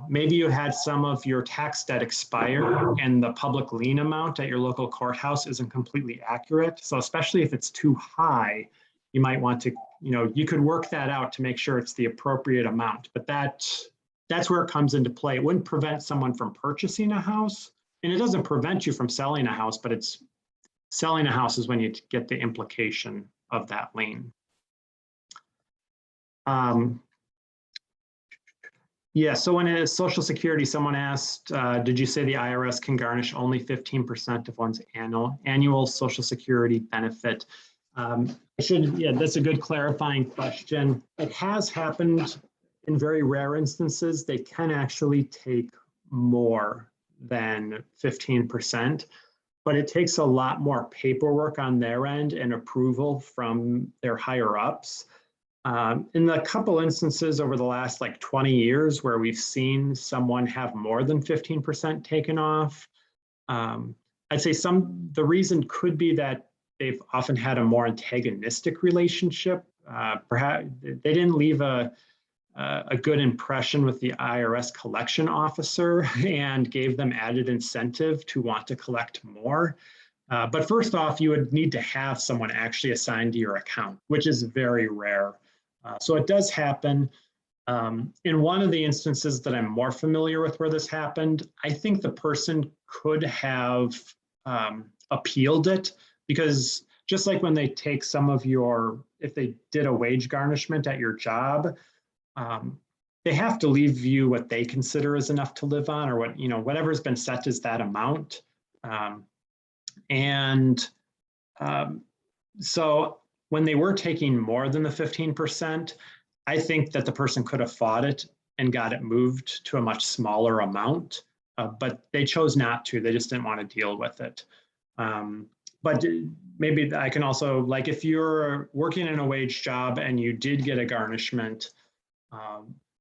maybe you had some of your tax debt expire and the public lien amount at your local courthouse isn't completely accurate. So especially if it's too high, you might want to, you could work that out to make sure it's the appropriate amount. But that's where it comes into play. It wouldn't prevent someone from purchasing a house, and it doesn't prevent you from selling a house, but it's selling a house is when you get the implication of that lien. Yeah, so when it is Social Security, someone asked, did you say the IRS can garnish only 15% of one's annual Social Security benefit? Yeah, that's a good clarifying question. It has happened in very rare instances. They can actually take more than 15%. But it takes a lot more paperwork on their end and approval from their higher ups. In the couple instances over the last 20 years where we've seen someone have more than 15% taken off, I'd say the reason could be that they've often had a more antagonistic relationship. Perhaps they didn't leave a good impression with the IRS collection officer and gave them added incentive to want to collect more. But first off, you would need to have someone actually assigned to your account, which is very rare. So it does happen. In one of the instances that I'm more familiar with where this happened, I think the person could have appealed it, because just like when they take some of if they did a wage garnishment at your job, they have to leave you what they consider is enough to live on, or whatever's been set is that amount. So when they were taking more than the 15%, I think that the person could have fought it and got it moved to a much smaller amount, but they chose not to. They just didn't want to deal with it. But maybe I can also, if you're working in a wage job and you did get a garnishment,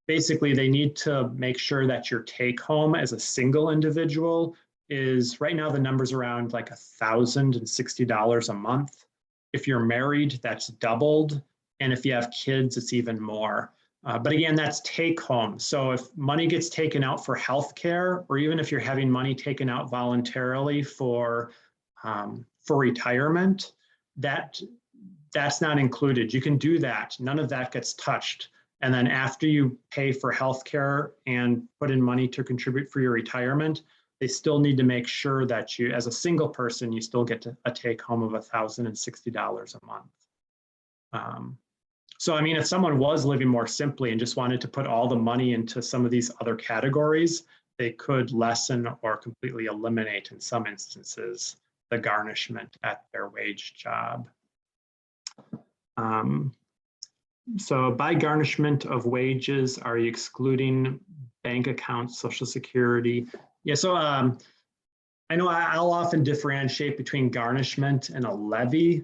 basically they need to make sure that your take home as a single individual is, right now the number's around $1,060 a month. If you're married, that's doubled. And if you have kids, it's even more. But again, that's take home. So if money gets taken out for healthcare, or even if you're having money taken out voluntarily for retirement, that's not included. You can do that. None of that gets touched. And then after you pay for healthcare and put in money to contribute for your retirement, they still need to make sure that you, as a single person, you still get a take home of $1,060 a month. So, I mean, if someone was living more simply and just wanted to put all the money into some of these other categories, they could lessen or completely eliminate, in some instances, the garnishment at their wage job. So by garnishment of wages, are you excluding bank accounts, Social Security? Yeah, so I know I'll often differentiate between garnishment and a levy.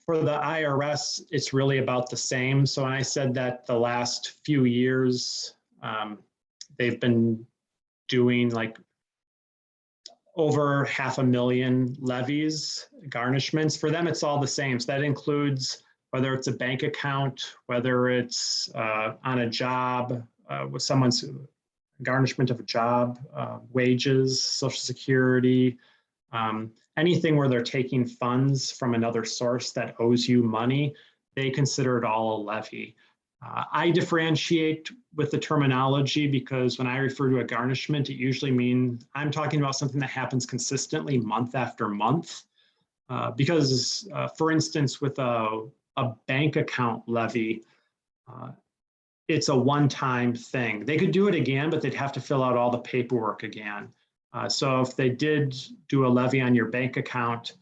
For the IRS, it's really about the same. So when I said that the last few years, they've been doing over 500,000 levies, garnishments. For them, it's all the same. So that includes whether it's a bank account, whether it's on a job with someone's garnishment of a job, wages, Social Security, anything where they're taking funds from another source that owes you money, they consider it all a levy. I differentiate with the terminology because when I refer to a garnishment, it usually means I'm talking about something that happens consistently month after month. Because, for instance, with a bank account levy, it's a one-time thing. They could do it again, but they'd have to fill out all the paperwork again. So if they did do a levy on your bank account,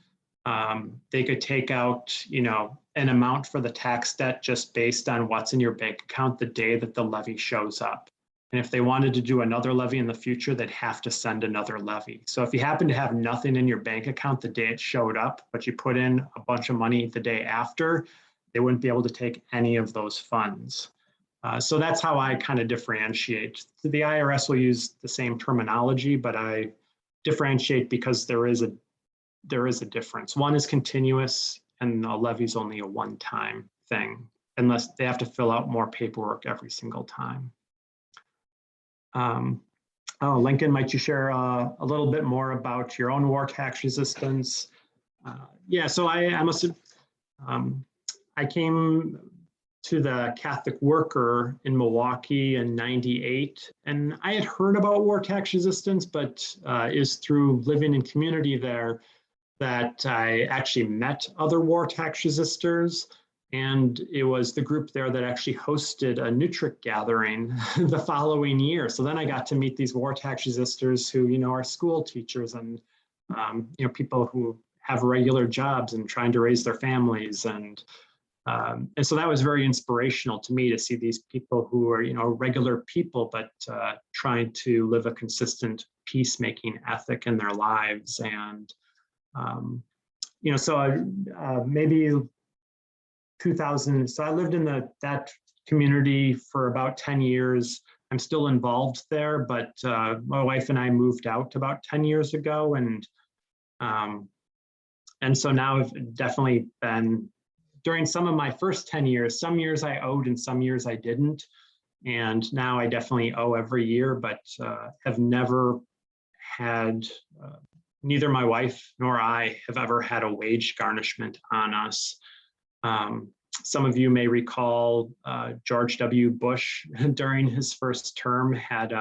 They could take out, an amount for the tax debt just based on what's in your bank account the day that the levy shows up. And if they wanted to do another levy in the future, they'd have to send another levy. So if you happen to have nothing in your bank account the day it showed up, but you put in a bunch of money the day after, they wouldn't be able to take any of those funds. So that's how I kind of differentiate. The IRS will use the same terminology, but I differentiate because there is a difference. One is continuous and a levy is only a one-time thing, unless they have to fill out more paperwork every single time. Lincoln, might you share a little bit more about your own war tax resistance? Yeah, so I came to the Catholic Worker in Milwaukee in '98, and I had heard about war tax resistance, but is through living in community there that I actually met other war tax resistors. And it was the group there that actually hosted a NWTRCC gathering the following year. So then I got to meet these war tax resistors who, are school teachers and, people who have regular jobs and trying to raise their families. And so that was very inspirational to me to see these people who are, regular people, but trying to live a consistent peacemaking ethic in their lives. And, maybe 2000. So I lived in that community for about 10 years. I'm still involved there, but my wife and I moved out about 10 years ago. And so now I've definitely been, during some of my first 10 years, some years I owed and some years I didn't. And now I definitely owe every year, but have never had, neither my wife nor I have ever had a wage garnishment on us. Some of you may recall George W. Bush during his first term had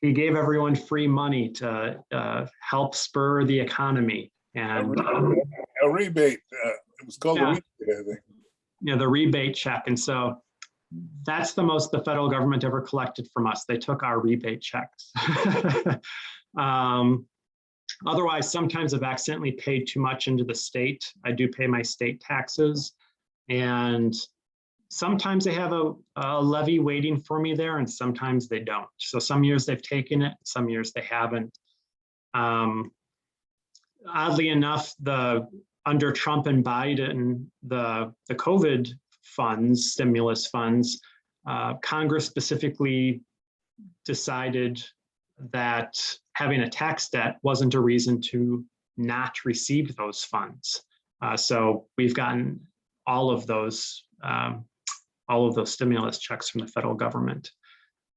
he gave everyone free money to help spur the economy. And a rebate, it was called a rebate, I think. The rebate check. And so that's the most the federal government ever collected from us. They took our rebate checks. Otherwise, sometimes I've accidentally paid too much into the state. I do pay my state taxes. And sometimes they have a levy waiting for me there, and sometimes they don't. So some years they've taken it, some years they haven't. Oddly enough, under Trump and Biden, the COVID funds, stimulus funds, Congress specifically decided that having a tax debt wasn't a reason to not receive those funds. So we've gotten all of those stimulus checks from the federal government.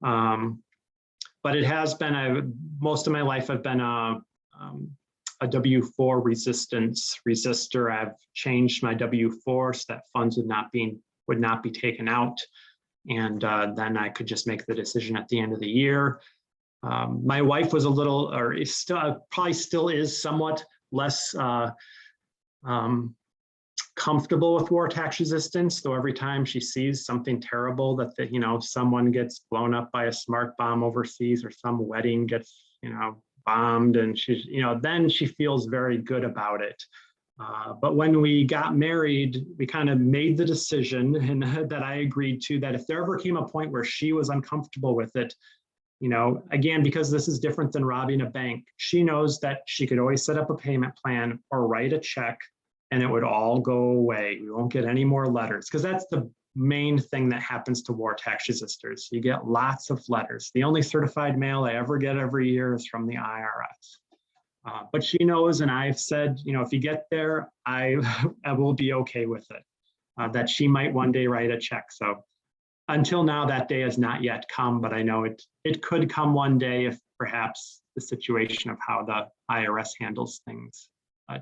But it has been, most of my life I've been a W-4 resistor. I've changed my W-4 so that funds would not be taken out. And then I could just make the decision at the end of the year. My wife was a little, or is still, probably still is somewhat less comfortable with war tax resistance. Though every time she sees something terrible that someone gets blown up by a smart bomb overseas, or some wedding gets bombed, and she's then she feels very good about it. But when we got married, we kind of made the decision, and that I agreed to, that if there ever came a point where she was uncomfortable with it, again, because this is different than robbing a bank, she knows that she could always set up a payment plan or write a check and it would all go away. We won't get any more letters, because that's the main thing that happens to war tax resistors. You get lots of letters. The only certified mail I ever get every year is from the IRS. But she knows, and I've said, if you get there, I will be okay with it, that she might one day write a check. So until now, that day has not yet come, but I know it could come one day if perhaps the situation of how the IRS handles things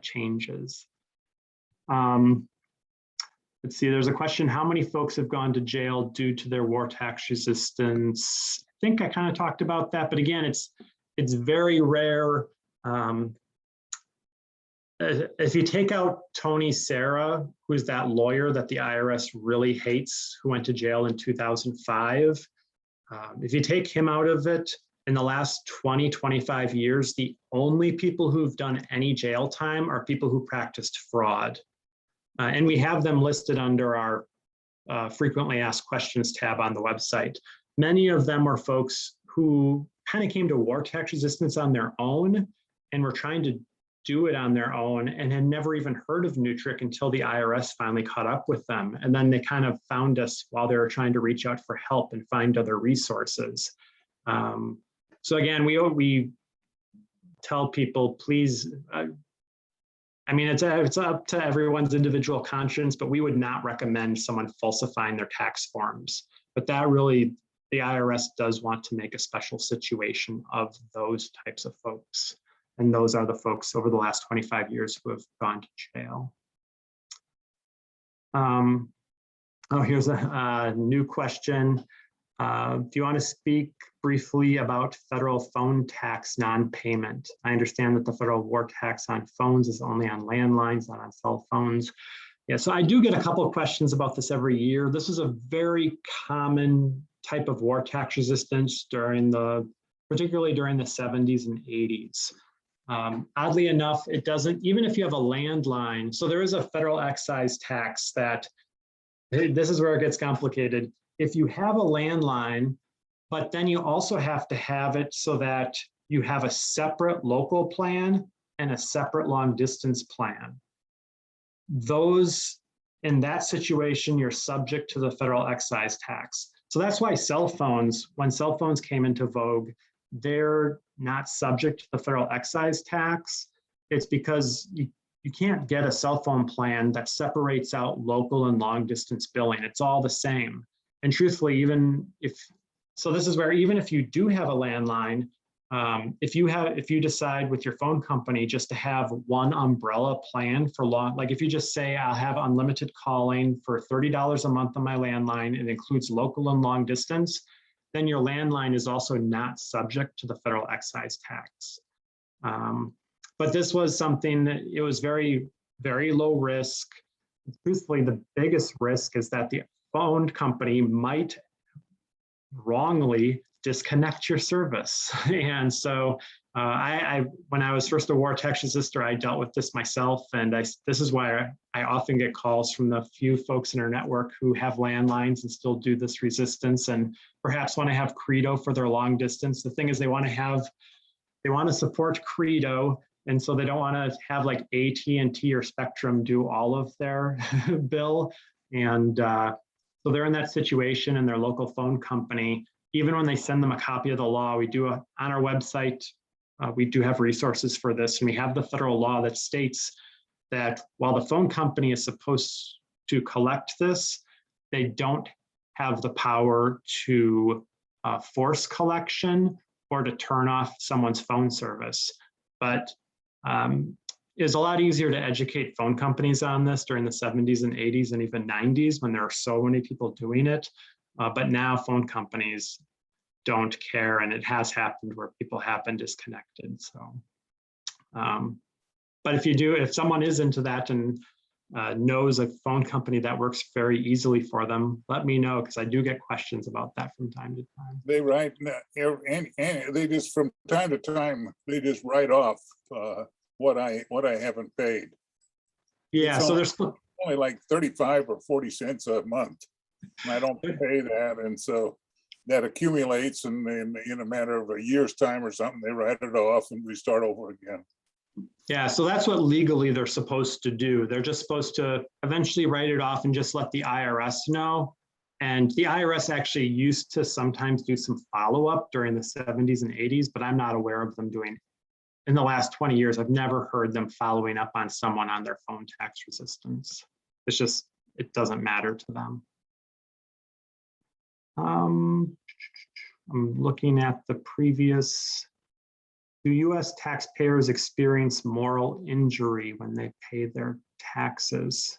changes. Let's see, there's a question, how many folks have gone to jail due to their war tax resistance? I think I kind of talked about that, but again, it's very rare. If you take out Tony Serra, who's that lawyer that the IRS really hates, who went to jail in 2005, if you take him out of it, in the last 20, 25 years, the only people who've done any jail time are people who practiced fraud. And we have them listed under our frequently asked questions tab on the website. Many of them are folks who kind of came to war tax resistance on their own and were trying to do it on their own and had never even heard of NWTRC until the IRS finally caught up with them. And then they kind of found us while they were trying to reach out for help and find other resources. So again, we tell people, please, I mean, it's up to everyone's individual conscience, but we would not recommend someone falsifying their tax forms. But that really, the IRS does want to make a special situation of those types of folks. And those are the folks over the last 25 years who have gone to jail. Oh, here's a new question. Do you want to speak briefly about federal phone tax non-payment? I understand that the federal war tax on phones is only on landlines, not on cell phones. Yeah, so I do get a couple of questions about this every year. This is a very common type of war tax resistance particularly during the 70s and 80s. Oddly enough, it doesn't, even if you have a landline, so there is a federal excise tax that, this is where it gets complicated. If you have a landline, but then you also have to have it so that you have a separate local plan and a separate long distance plan. Those, in that situation, you're subject to the federal excise tax. So that's why cell phones, when cell phones came into vogue, they're not subject to the federal excise tax. It's because you can't get a cell phone plan that separates out local and long distance billing. It's all the same. And truthfully, this is where even if you do have a landline, if you decide with your phone company just to have one umbrella plan for long, like if you just say, I'll have unlimited calling for $30 a month on my landline, it includes local and long distance, then your landline is also not subject to the federal excise tax. But this was something that it was very, very low risk. Truthfully, the biggest risk is that the phone company might wrongly disconnect your service. And so when I was first a war tax resistor, I dealt with this myself. And this is why I often get calls from the few folks in our network who have landlines and still do this resistance and perhaps want to have Credo for their long distance. The thing is they want to support Credo. And so they don't want to have like AT&T or Spectrum do all of their bill. And so they're in that situation and their local phone company, even when they send them a copy of the law, we do on our website, we do have resources for this. And we have the federal law that states that while the phone company is supposed to collect this, they don't have the power to force collection or to turn off someone's phone service. But it's a lot easier to educate phone companies on this during the 70s and 80s and even 90s when there are so many people doing it. But now phone companies don't care, and it has happened where people have been disconnected. So, but if someone is into that and knows a phone company that works very easily for them, let me know, because I do get questions about that from time to time. They write, and they just from time to time, they just write off what I haven't paid. Yeah, so there's only like 35 or 40 cents a month. And I don't pay that. And so that accumulates, and in a matter of a year's time or something, they write it off and we start over again. Yeah, so that's what legally they're supposed to do. They're just supposed to eventually write it off and just let the IRS know. And the IRS actually used to sometimes do some follow-up during the 70s and 80s, but I'm not aware of them doing. In the last 20 years, I've never heard them following up on someone on their phone tax resistance. It's just, it doesn't matter to them. I'm looking at the previous. Do U.S. taxpayers experience moral injury when they pay their taxes?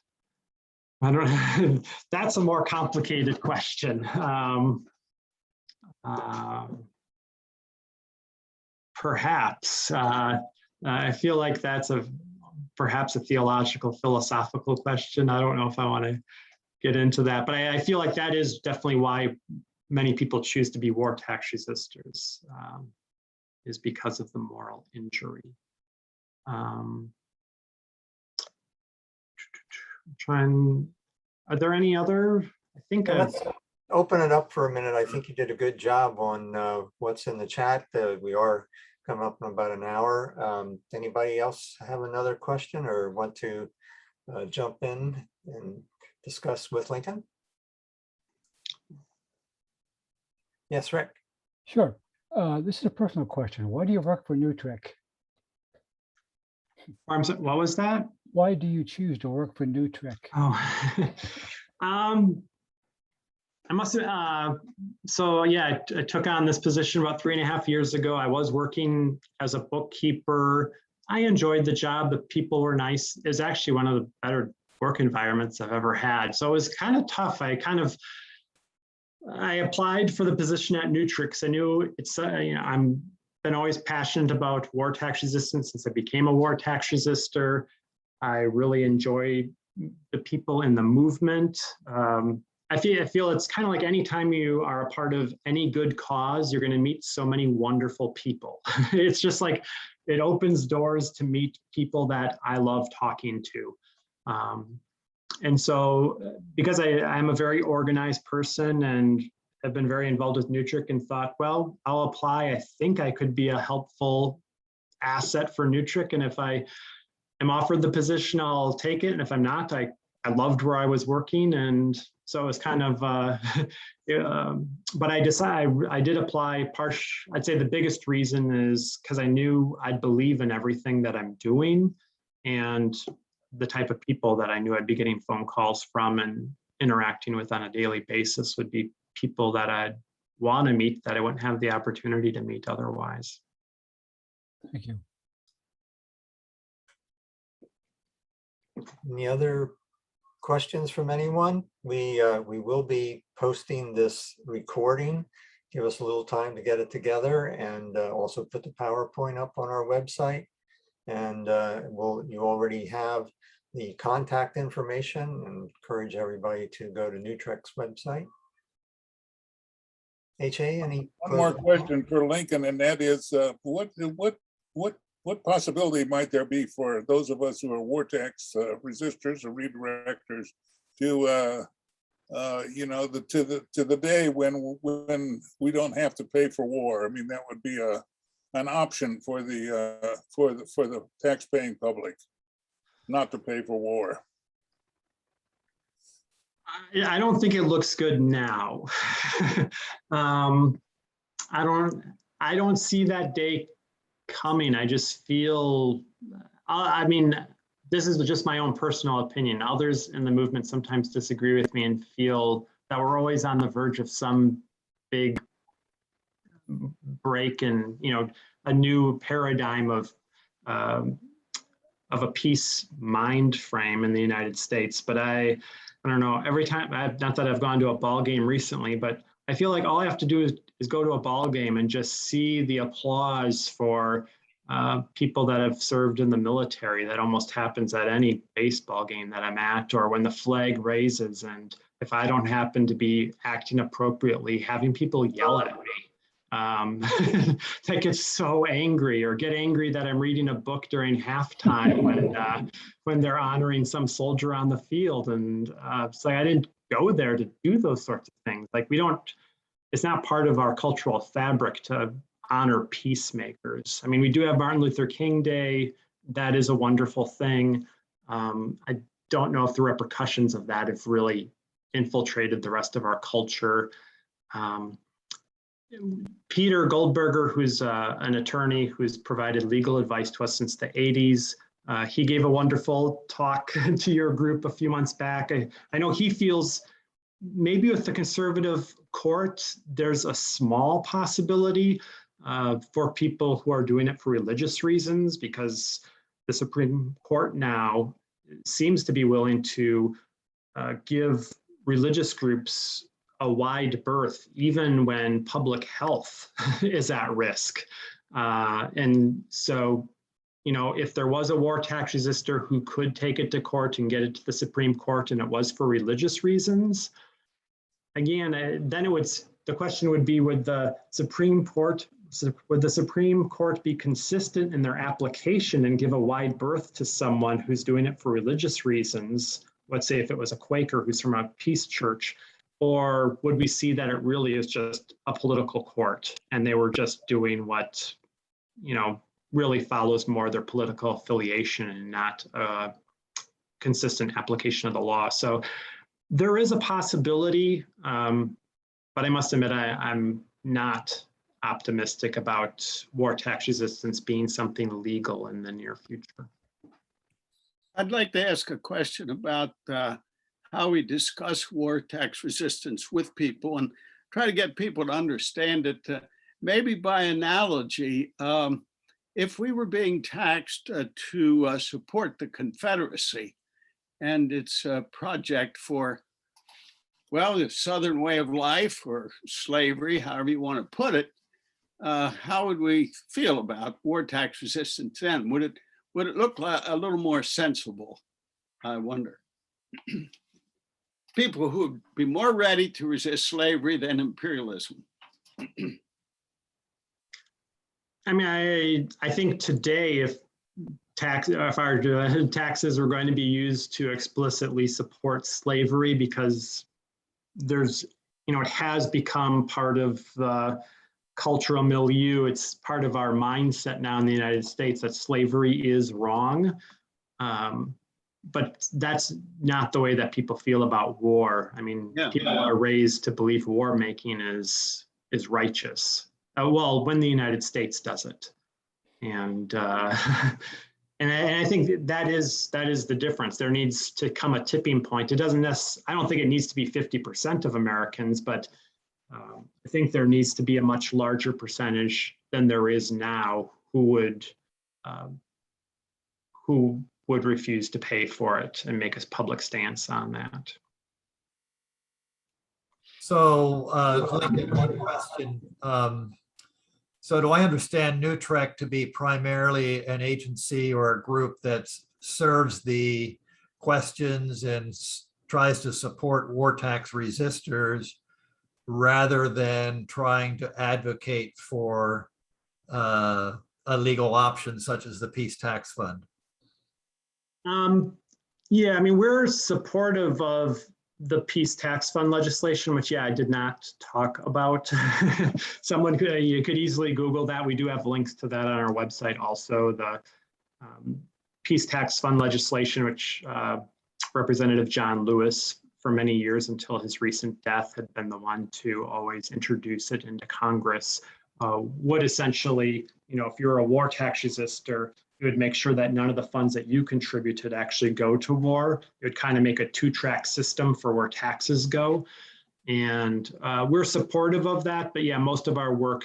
I don't know. That's a more complicated question. Perhaps. I feel like that's perhaps a theological, philosophical question. I don't know if I want to get into that, but I feel like that is definitely why many people choose to be war tax resistors is because of the moral injury. Are there any other? I think Let's open it up for a minute. I think you did a good job on what's in the chat. We are coming up in about an hour. Anybody else have another question or want to jump in and discuss with Lincoln? Yes, Rick. Sure. This is a personal question. Why do you work for NWTRC? what was that? Why do you choose to work for NWTRC? Oh, I must have, so yeah, I took on this position about 3.5 years ago. I was working as a bookkeeper. I enjoyed the job. The people were nice. It was actually one of the better work environments I've ever had. So it was kind of tough. I applied for the position at NWTRC. I knew it's, I'm been always passionate about war tax resistance since I became a war tax resistor. I really enjoy the people in the movement. I feel it's kind of like anytime you are a part of any good cause, you're going to meet so many wonderful people. It's just like it opens doors to meet people that I love talking to. And so because I'm a very organized person and have been very involved with NWTRC and thought, well, I'll apply. I think I could be a helpful asset for NWTRC. And if I am offered the position, I'll take it. And if I'm not, I loved where I was working. And so it was kind of, but I did apply I'd say the biggest reason is because I knew I'd believe in everything that I'm doing and the type of people that I knew I'd be getting phone calls from and interacting with on a daily basis would be people that I'd want to meet that I wouldn't have the opportunity to meet otherwise. Thank you. Any other questions from anyone? We will be posting this recording. Give us a little time to get it together and also put the PowerPoint up on our website. And you already have the contact information and encourage everybody to go to NWTRC's website. HA, any? One more question for Lincoln, and that is, what possibility might there be for those of us who are war tax resistors or redirectors to, to the day when we don't have to pay for war? I mean, that would be an option for the tax-paying public, not to pay for war. I don't think it looks good now. I don't see that day coming. I just feel, I mean, this is just my own personal opinion. Others in the movement sometimes disagree with me and feel that we're always on the verge of some big break and, a new paradigm of a peace mind frame in the United States. But I don't know, every time, not that I've gone to a ball game recently, but I feel like all I have to do is go to a ball game and just see the applause for people that have served in the military. That almost happens at any baseball game that I'm at, or when the flag raises. And if I don't happen to be acting appropriately, having people yell at me. That gets so angry, or get angry that I'm reading a book during halftime when they're honoring some soldier on the field. And it's like, I didn't go there to do those sorts of things. Like it's not part of our cultural fabric to honor peacemakers. I mean, we do have Martin Luther King Day. That is a wonderful thing. I don't know if the repercussions of that have really infiltrated the rest of our culture. Peter Goldberger, who's an attorney who's provided legal advice to us since the 80s, he gave a wonderful talk to your group a few months back. I know he feels maybe with the conservative court, there's a small possibility for people who are doing it for religious reasons, because the Supreme Court now seems to be willing to give religious groups a wide berth, even when public health is at risk. And so, if there was a war tax resistor who could take it to court and get it to the Supreme Court, and it was for religious reasons, again, then it would the question would be, would the Supreme Court be consistent in their application and give a wide berth to someone who's doing it for religious reasons? Let's say if it was a Quaker who's from a peace church, or would we see that it really is just a political court and they were just doing what, really follows more their political affiliation and not a consistent application of the law? So there is a possibility, but I must admit I'm not optimistic about war tax resistance being something legal in the near future. I'd like to ask a question about how we discuss war tax resistance with people and try to get people to understand it. Maybe by analogy, if we were being taxed to support the Confederacy and its project for, well, the Southern way of life or slavery, however you want to put it, how would we feel about war tax resistance then? Would it look like a little more sensible, I wonder? People who would be more ready to resist slavery than imperialism. I mean, I think today, if our taxes were going to be used to explicitly support slavery, because there's, it has become part of the cultural milieu. It's part of our mindset now in the United States that slavery is wrong. But that's not the way that people feel about war. I mean, people are raised to believe war making is righteous. Well, when the United States does it, and I think that is the difference. There needs to come a tipping point. It doesn't I don't think it needs to be 50% of Americans, but I think there needs to be a much larger percentage than there is now who would refuse to pay for it and make a public stance on that. So, one question. So do I understand NWTRC to be primarily an agency or a group that serves the questions and tries to support war tax resistors rather than trying to advocate for a legal option such as the Peace Tax Fund? Yeah, I mean, we're supportive of the Peace Tax Fund legislation, which, I did not talk about. You could easily Google that. We do have links to that on our website also. The Peace Tax Fund legislation, which Representative John Lewis, for many years until his recent death, had been the one to always introduce it into Congress, would essentially, if you're a war tax resistor, it would make sure that none of the funds that you contributed actually go to war. It would kind of make a two-track system for where taxes go. And we're supportive of that. But most of our work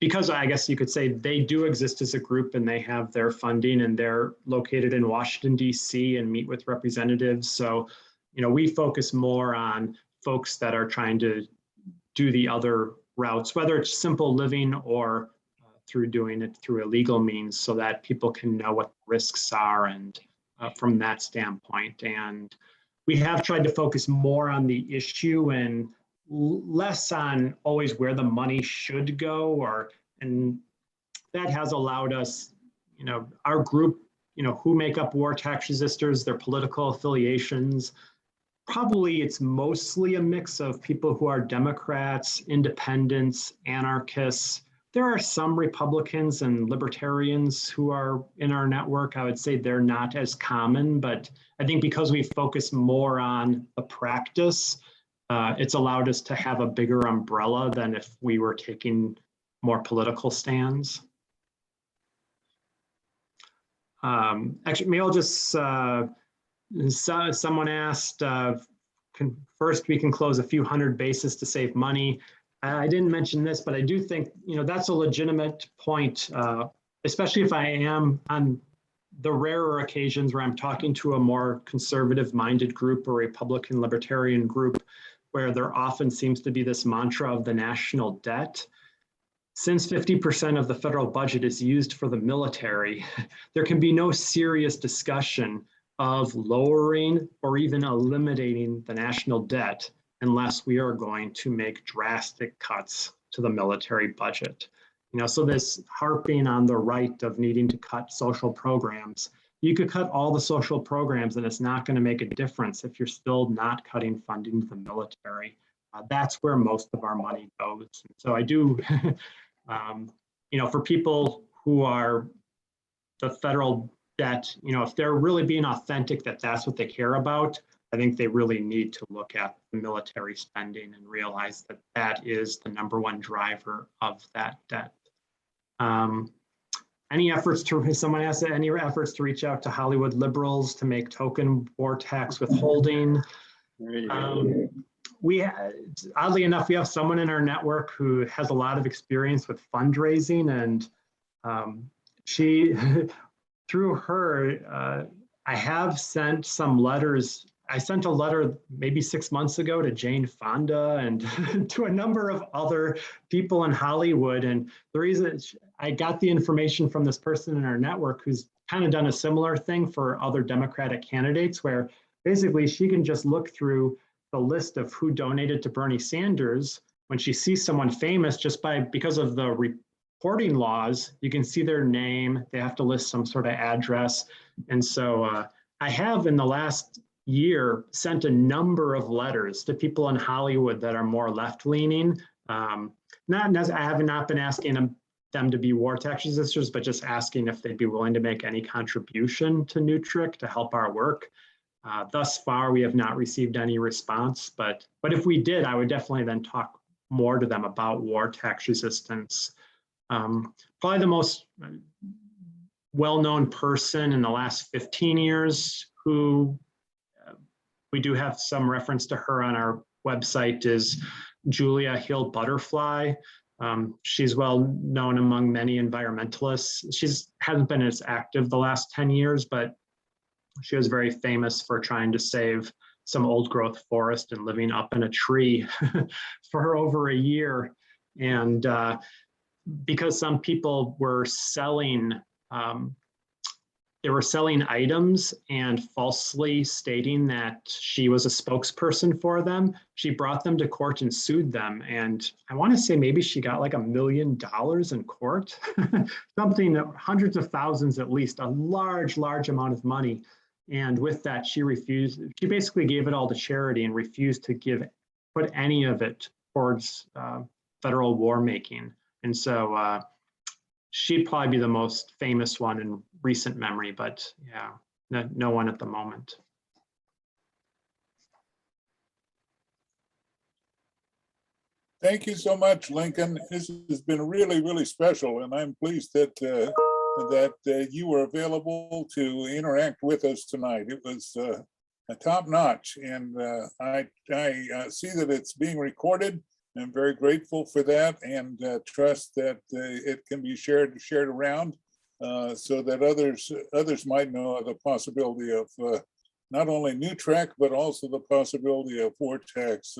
because I guess you could say they do exist as a group and they have their funding and they're located in Washington, D.C. and meet with representatives. So, we focus more on folks that are trying to do the other routes, whether it's simple living or through doing it through a legal means, so that people can know what the risks are and from that standpoint. And we have tried to focus more on the issue and less on always where the money should go, and that has allowed us, our group, who make up war tax resistors, their political affiliations. Probably it's mostly a mix of people who are Democrats, independents, anarchists. There are some Republicans and libertarians who are in our network. I would say they're not as common, but I think because we focus more on the practice, it's allowed us to have a bigger umbrella than if we were taking more political stands. Actually, maybe I'll just, someone asked, first we can close a few hundred bases to save money. I didn't mention this, but I do think, that's a legitimate point, especially if I am on the rarer occasions where I'm talking to a more conservative-minded group or Republican libertarian group, where there often seems to be this mantra of the national debt. Since 50% of the federal budget is used for the military, there can be no serious discussion of lowering or even eliminating the national debt unless we are going to make drastic cuts to the military budget. So this harping on the right of needing to cut social programs, you could cut all the social programs and it's not going to make a difference if you're still not cutting funding to the military. That's where most of our money goes. So I do, for people who are the federal debt, if they're really being authentic that that's what they care about, I think they really need to look at the military spending and realize that that is the #1 driver of that debt. Any efforts to, someone asked, any efforts to reach out to Hollywood liberals to make token war tax withholding? Oddly enough, we have someone in our network who has a lot of experience with fundraising, and she, through her, I have sent some letters. I sent a letter maybe 6 months ago to Jane Fonda and to a number of other people in Hollywood. And the reason I got the information from this person in our network who's kind of done a similar thing for other Democratic candidates, where basically she can just look through the list of who donated to Bernie Sanders. When she sees someone famous, because of the reporting laws, you can see their name. They have to list some sort of address. And so I have in the last year sent a number of letters to people in Hollywood that are more left-leaning. I have not been asking them to be war tax resistors, but just asking if they'd be willing to make any contribution to NWTRC to help our work. Thus far, we have not received any response, but if we did, I would definitely then talk more to them about war tax resistance. Probably the most well-known person in the last 15 years who we do have some reference to her on our website is Julia Hill Butterfly. She's well known among many environmentalists. She hasn't been as active the last 10 years, but she was very famous for trying to save some old growth forest and living up in a tree for over a year. And because some people were selling items and falsely stating that she was a spokesperson for them, she brought them to court and sued them. And I want to say maybe she got like $1 million in court, something, hundreds of thousands at least, a large amount of money. And with that, she basically gave it all to charity and refused to put any of it towards federal war making. And so she'd probably be the most famous one in recent memory, but yeah, no one at the moment. Thank you so much, Lincoln. This has been really, really special, and I'm pleased that you were available to interact with us tonight. It was a top notch, and I see that it's being recorded. I'm very grateful for that, and trust that it can be shared around so that others might know of the possibility of not only NWTRC, but also the possibility of war tax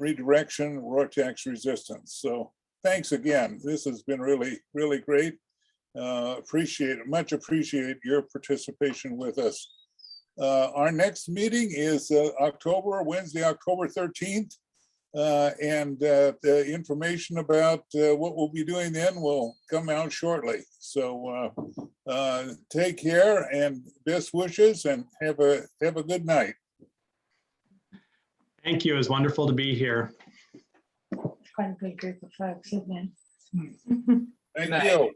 redirection, war tax resistance. So thanks again. This has been really, really great. Much appreciate your participation with us. Our next meeting is Wednesday, October 13th. And the information about what we'll be doing then will come out shortly. So take care and best wishes, and have a good night. Thank you. It was wonderful to be here. Quite a good group of folks, isn't it? Thank you.